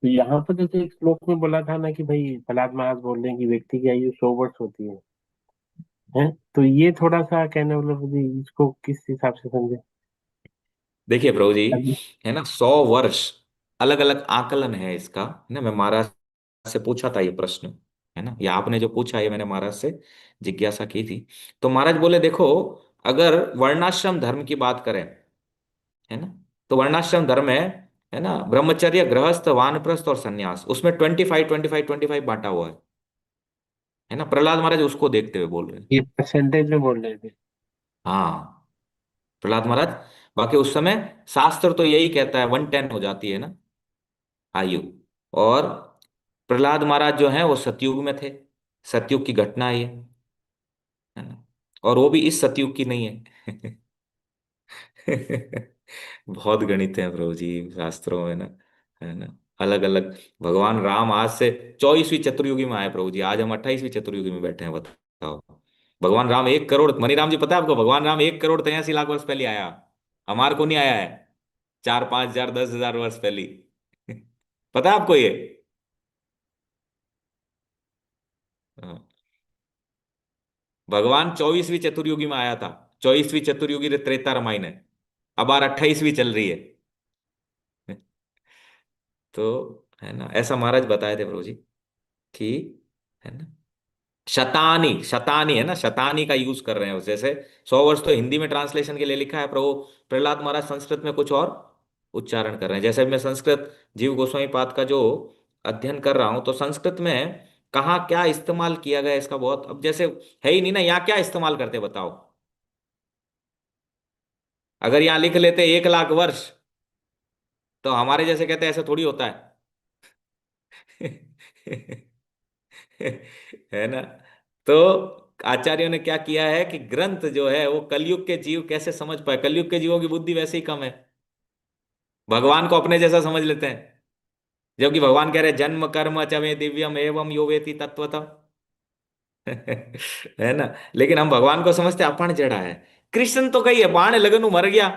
तो यहाँ पर जैसे एक श्लोक में बोला था ना कि भाई प्रहलाद महाराज बोल रहे हैं कि व्यक्ति की आयु 100 वर्ष होती है। तो ये थोड़ा सा कहने मतलब मुझे इसको किस हिसाब से समझे? देखिए प्रभु जी, अभी है ना, 100 वर्ष अलग अलग आकलन है इसका, है ना। मैं महाराज से पूछा था ये प्रश्न, है ना, या आपने जो पूछा ये मैंने महाराज से जिज्ञासा की थी। तो महाराज बोले, देखो, अगर वर्णाश्रम धर्म की बात करें, है ना, तो वर्णाश्रम धर्म है ना, ब्रह्मचर्य, गृहस्थ, वानप्रस्थ और सन्यास, उसमें 25 बांटा हुआ है ना। प्रहलाद महाराज उसको देखते हुए बोल रहे हैं। ये परसेंटेज में बोल रहे थे। हाँ, प्रहलाद महाराज, बाकी उस समय शास्त्र तो यही कहता है 110 हो जाती है ना आयु। और प्रहलाद महाराज जो हैं वो सतयुग में थे, सतयुग की घटना है ये, है ना, और वो भी इस सतयुग की नहीं है। बहुत गणित है प्रभु जी शास्त्रों में ना, है ना, अलग अलग। भगवान राम आज से 24वीं चतुर्युगी में आए प्रभु जी, आज हम 28वीं चतुर्युगी में बैठे हैं, बताओ। भगवान राम 1 करोड़, मनीराम जी पता है आपको, भगवान राम 1 करोड़ 83 लाख वर्ष पहले आया, हमारे को नहीं आया है 4 5 हजार 10 हजार वर्ष पहले। पता है आपको ये? हाँ। भगवान 24वीं चतुर्युगी में आया था, 24वीं चतुर्युगी रे त्रेता रामायण है, अब बार 28वीं चल रही है। तो है ना, ऐसा महाराज बताए थे प्रभु जी कि, है ना, शतानी, शतानी है ना, शतानी का यूज कर रहे हैं उस, जैसे 100 वर्ष तो हिंदी में ट्रांसलेशन के लिए लिखा है, प्रभु प्रहलाद महाराज संस्कृत में कुछ और उच्चारण कर रहे हैं। जैसे मैं संस्कृत जीव गोस्वामी पाद का जो अध्ययन कर रहा हूं, तो संस्कृत में कहाँ क्या इस्तेमाल किया गया इसका बहुत, अब जैसे है ही नहीं ना, यहाँ क्या इस्तेमाल करते बताओ। अगर यहाँ लिख लेते 1 लाख वर्ष, तो हमारे जैसे कहते ऐसा थोड़ी होता है। है ना। तो आचार्यों ने क्या किया है कि ग्रंथ जो है वो कलयुग के जीव कैसे समझ पाए, कलयुग के जीवों की बुद्धि वैसे ही कम है, भगवान को अपने जैसा समझ लेते हैं, जबकि भगवान कह रहे हैं जन्म कर्म च मे दिव्यम एवं यो वेति तत्वतः। है ना, लेकिन हम भगवान को समझते अपन जड़ा है। कृष्ण तो कही है बाण लगन मर गया,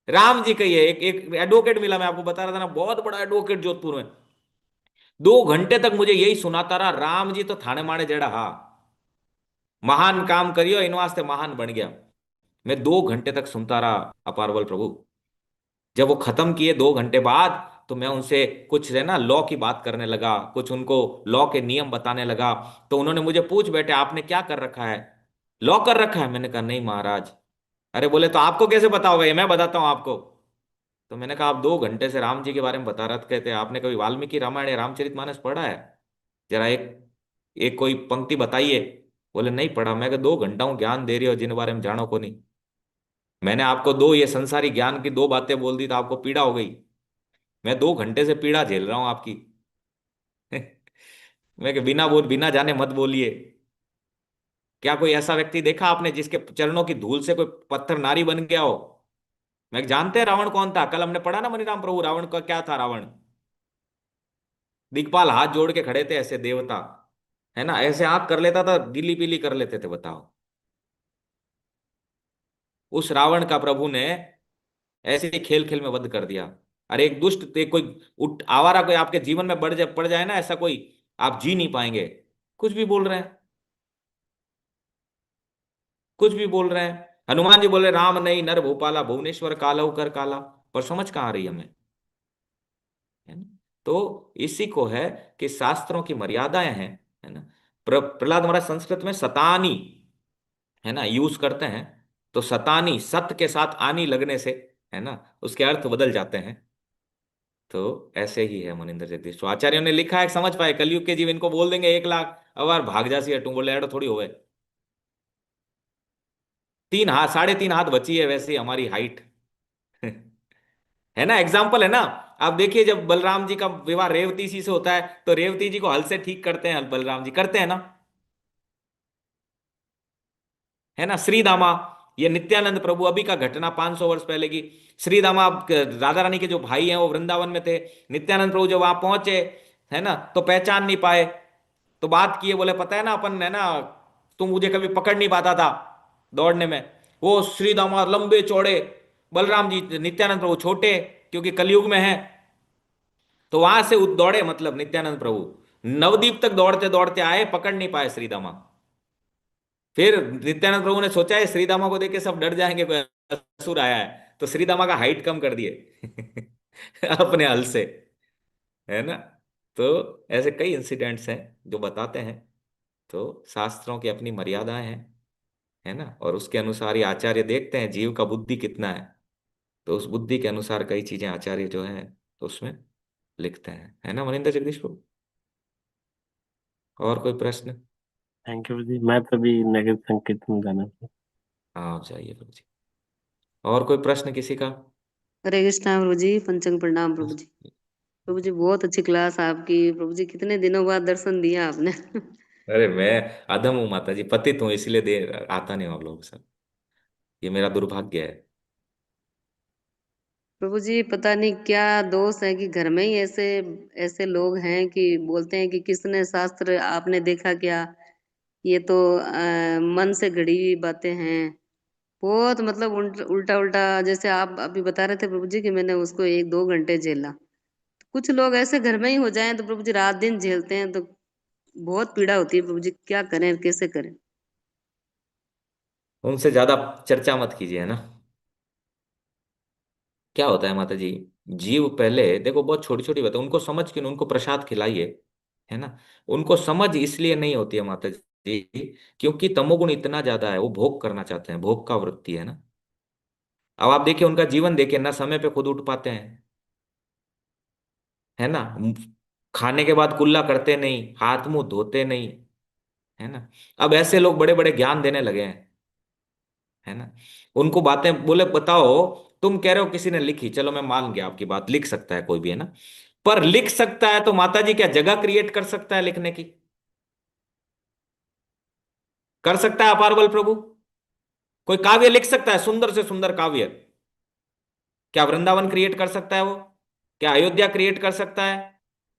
राम जी कही है, एक एक एडवोकेट मिला, मैं आपको बता रहा था ना, बहुत बड़ा एडवोकेट जोधपुर में, 2 घंटे तक मुझे यही सुनाता रहा, राम जी तो थाने मारे जड़ा, हाँ महान काम करियो इन वास्ते महान बन गया। मैं 2 घंटे तक सुनता रहा अपारवल प्रभु। जब वो खत्म किए 2 घंटे बाद, तो मैं उनसे कुछ है ना लॉ की बात करने लगा, कुछ उनको लॉ के नियम बताने लगा। तो उन्होंने मुझे पूछ बैठे आपने क्या कर रखा है, लॉ कर रखा है? मैंने कहा नहीं महाराज। अरे बोले तो आपको कैसे पता होगा, ये मैं बताता हूँ आपको। तो मैंने कहा आप 2 घंटे से राम जी के बारे में बता रहे थे, आपने कभी वाल्मीकि रामायण या रामचरितमानस पढ़ा है? जरा एक एक कोई पंक्ति बताइए। बोले नहीं पढ़ा। मैं कहा 2 घंटा हूं ज्ञान दे रही हो जिन बारे में जानो को नहीं। मैंने आपको दो ये संसारी ज्ञान की 2 बातें बोल दी तो आपको पीड़ा हो गई, मैं 2 घंटे से पीड़ा झेल रहा हूं आपकी। मैं कि बिना बोल, बिना जाने मत बोलिए। क्या कोई ऐसा व्यक्ति देखा आपने जिसके चरणों की धूल से कोई पत्थर नारी बन गया हो? मैं जानते हैं रावण कौन था, कल हमने पढ़ा ना मनीराम प्रभु, रावण का क्या था? रावण दिक्पाल हाथ जोड़ के खड़े थे ऐसे देवता, है ना, ऐसे आंख कर लेता था, गीली पीली कर लेते थे, बताओ। उस रावण का प्रभु ने ऐसे ही खेल खेल में वध कर दिया। अरे एक दुष्ट कोई उठ आवारा कोई आपके जीवन में बढ़ जाए, पड़ जाए ना ऐसा कोई, आप जी नहीं पाएंगे। कुछ भी बोल रहे हैं, कुछ भी बोल रहे हैं। हनुमान जी बोले राम नहीं नर भूपाला, भुवनेश्वर कालऊ कर काला, पर समझ कहाँ आ रही हमें, है ना। तो इसी को है कि शास्त्रों की मर्यादाएं हैं, है ना। प्रहलाद महाराज संस्कृत में सतानी, है ना, यूज करते हैं। तो सतानी सत के साथ आनी लगने से, है ना, उसके अर्थ बदल जाते हैं। तो ऐसे ही है मनिंदर जगदीश, तो आचार्यों ने लिखा है समझ पाए, कलयुग के जीव इनको बोल देंगे 1 लाख, अब भाग जासी हटू, बोले एडो थोड़ी होवे। 3 हाथ 3.5 हाथ बची है वैसे ही हमारी हाइट। है ना, एग्जाम्पल है ना। आप देखिए जब बलराम जी का विवाह रेवती जी से होता है, तो रेवती जी को हल से ठीक करते हैं, बलराम जी करते हैं ना, है ना। श्री दामा, ये नित्यानंद प्रभु, अभी का घटना 500 वर्ष पहले की। श्री दामा राधा रानी के जो भाई हैं वो वृंदावन में थे, नित्यानंद प्रभु जब वहां पहुंचे, है ना, तो पहचान नहीं पाए। तो बात किए, बोले पता है ना अपन, है ना, तुम मुझे कभी पकड़ नहीं पाता था दौड़ने में। वो श्री दामा लंबे चौड़े, बलराम जी नित्यानंद प्रभु छोटे, क्योंकि कलयुग में है। तो वहां से दौड़े, मतलब नित्यानंद प्रभु नवदीप तक दौड़ते दौड़ते आए, पकड़ नहीं पाए श्री दामा। फिर नित्यानंद प्रभु ने सोचा है श्रीदामा को देख के सब डर जाएंगे, कोई असुर आया है, तो श्रीदामा का हाइट कम कर दिए अपने हल से, है ना। तो ऐसे कई इंसिडेंट्स हैं जो बताते हैं। तो शास्त्रों की अपनी मर्यादाएं हैं, है ना। और उसके अनुसार ये आचार्य देखते हैं जीव का बुद्धि कितना है, तो उस बुद्धि के अनुसार कई चीजें आचार्य जो है तो उसमें लिखते हैं, है ना मनिंदर जगदीश प्रभु। और कोई प्रश्न? थैंक यू जी, मैं तो भी नगर संकीर्तन जाना था। हाँ आप जाइए प्रभु जी। और कोई प्रश्न किसी का? हरे कृष्णा प्रभु जी, पंचंग प्रणाम प्रभु जी। प्रभु जी बहुत अच्छी क्लास आपकी। प्रभु जी कितने दिनों बाद दर्शन दिया आपने। अरे मैं अधम हूँ माता जी, पतित हूँ, इसलिए दे आता नहीं हूँ आप लोगों के साथ, ये मेरा दुर्भाग्य है। प्रभु जी पता नहीं क्या दोष है कि घर में ही ऐसे ऐसे लोग हैं कि बोलते हैं कि किसने शास्त्र आपने देखा क्या, ये तो मन से घड़ी हुई बातें हैं। बहुत मतलब उल्टा उल्टा जैसे आप अभी बता रहे थे प्रभु जी कि मैंने उसको 1-2 घंटे झेला। कुछ लोग ऐसे घर में ही हो जाएं तो प्रभु जी रात दिन झेलते हैं, तो बहुत पीड़ा होती है प्रभु जी। क्या करें, कैसे करें? उनसे ज्यादा चर्चा मत कीजिए, है ना। क्या होता है माता जी, जीव पहले देखो बहुत छोटी छोटी बात है, उनको समझ के उनको प्रसाद खिलाइए, है ना। उनको समझ इसलिए नहीं होती है माता जी क्योंकि तमोगुण इतना ज्यादा है, वो भोग करना चाहते हैं, भोग का वृत्ति है ना। अब आप देखिए उनका जीवन देखिए ना, समय पे खुद उठ पाते हैं, है ना। खाने के बाद कुल्ला करते नहीं, हाथ मुंह धोते नहीं, है ना। अब ऐसे लोग बड़े बड़े ज्ञान देने लगे हैं, है ना। उनको बातें बोले बताओ, तुम कह रहे हो किसी ने लिखी, चलो मैं मान गया आपकी बात, लिख सकता है कोई भी, है ना। पर लिख सकता है तो माता जी क्या जगह क्रिएट कर सकता है लिखने की? कर सकता है अपार बल प्रभु? कोई काव्य लिख सकता है, सुंदर से सुंदर काव्य? क्या वृंदावन क्रिएट कर सकता है वो? क्या अयोध्या क्रिएट कर सकता है?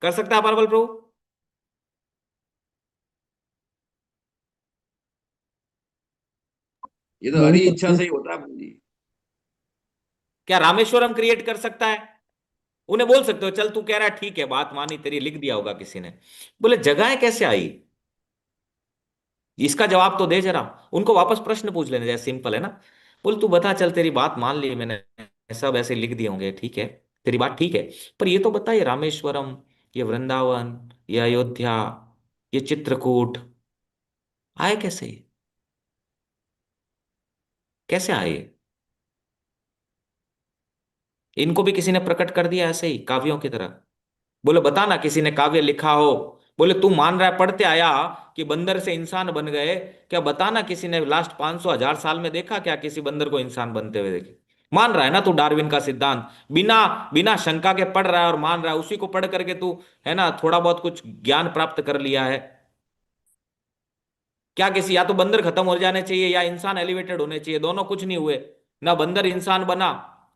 कर सकता है अपार बल प्रभु? ये तो नहीं हरी इच्छा करते। से ही होता है प्रभु जी। क्या रामेश्वरम क्रिएट कर सकता है? उन्हें बोल सकते हो चल तू कह रहा है ठीक है, बात मानी तेरी, लिख दिया होगा किसी ने। बोले जगह कैसे आई, इसका जवाब तो दे जरा। उनको वापस प्रश्न पूछ लेने जैसे, सिंपल है ना। बोल तू बता, चल तेरी बात मान ली मैंने, सब ऐसे लिख दिए होंगे, ठीक है, तेरी बात ठीक है, पर ये तो बता, ये रामेश्वरम, ये वृंदावन, ये अयोध्या, ये चित्रकूट आए कैसे, कैसे आए? इनको भी किसी ने प्रकट कर दिया ऐसे ही काव्यों की तरह? बोले बता ना किसी ने काव्य लिखा हो। बोले तू मान रहा है पढ़ते आया कि बंदर से इंसान बन गए, क्या बता ना किसी ने लास्ट 500 1000 साल में देखा क्या किसी बंदर को इंसान बनते हुए देखे? मान रहा है ना तू डार्विन का सिद्धांत, बिना बिना शंका के पढ़ रहा है और मान रहा है, उसी को पढ़ करके तू, है ना, थोड़ा बहुत कुछ ज्ञान प्राप्त कर लिया है। क्या किसी, या तो बंदर खत्म हो जाने चाहिए या इंसान एलिवेटेड होने चाहिए, दोनों कुछ नहीं हुए, ना बंदर इंसान बना।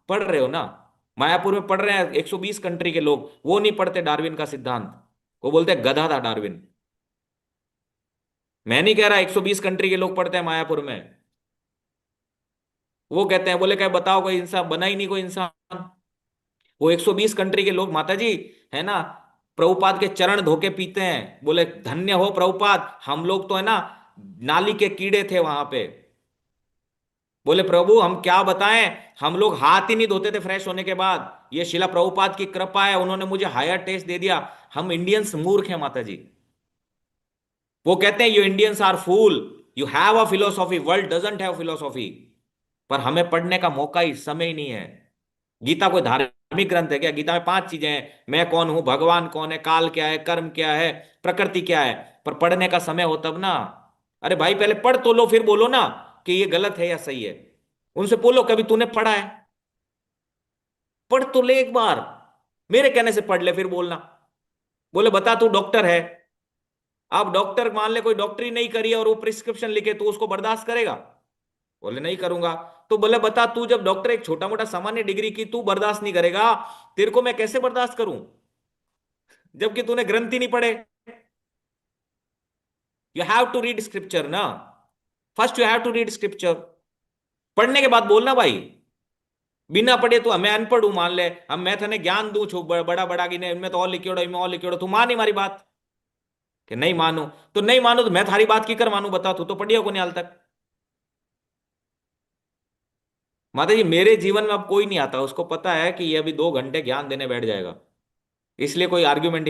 पढ़ रहे हो ना, मायापुर में पढ़ रहे हैं 120 कंट्री के लोग, वो नहीं पढ़ते डार्विन का सिद्धांत, वो बोलते हैं गधा था डार्विन। मैं नहीं कह रहा, 120 कंट्री के लोग पढ़ते हैं मायापुर में, वो कहते हैं, बोले क्या बताओ कोई इंसान बना ही नहीं, कोई इंसान। वो 120 कंट्री के लोग माता जी, है ना, प्रभुपाद के चरण धोके पीते हैं, बोले धन्य हो प्रभुपाद, हम लोग तो है ना नाली के कीड़े थे वहां पे। बोले प्रभु हम क्या बताएं, हम लोग हाथ ही नहीं धोते थे फ्रेश होने के बाद, ये शिला प्रभुपाद की कृपा है, उन्होंने मुझे हायर टेस्ट दे दिया। हम इंडियंस मूर्ख हैं माता जी। वो कहते हैं you Indians are fool, you have a philosophy, world doesn't have philosophy. पर हमें पढ़ने का मौका ही, समय ही नहीं है। गीता कोई धार्मिक ग्रंथ है क्या? गीता में 5 चीजें हैं, मैं कौन हूं, भगवान कौन है, काल क्या है, कर्म क्या है, प्रकृति क्या है। पर पढ़ने का समय हो तब ना। अरे भाई पहले पढ़ तो लो, फिर बोलो ना कि ये गलत है या सही है। उनसे बोलो कभी तूने पढ़ा है, पढ़ तो ले एक बार, मेरे कहने से पढ़ ले फिर बोलना। बोले बता तू डॉक्टर है, आप डॉक्टर मान ले कोई डॉक्टरी नहीं करी है और वो प्रिस्क्रिप्शन लिखे, तो उसको बर्दाश्त करेगा? बोले नहीं करूंगा। तो बोले बता तू जब डॉक्टर एक छोटा मोटा सामान्य डिग्री की, तू बर्दाश्त नहीं करेगा, तेरे को मैं कैसे बर्दाश्त करूं, जबकि तूने ग्रंथ ही नहीं पढ़े। You have to read scripture ना, first you have to read scripture, पढ़ने के बाद बोलना भाई। बिना पढ़े तो मैं अनपढ़ हूं मान ले, हम मैं थने ज्ञान दूं छो बड़ा बड़ा कि इनमें तो और लिखियोड़ो, इनमें और लिखियोड़ो, तू मान ही मारी बात कि नहीं मानू, तो नहीं मानू तो मैं थारी बात की कर मानू, बता तू तो पढ़िया को नहीं हाल तक। माता जी मेरे जीवन में अब कोई नहीं आता, उसको पता है कि ये अभी 2 घंटे ज्ञान देने बैठ जाएगा, इसलिए कोई आर्ग्यूमेंट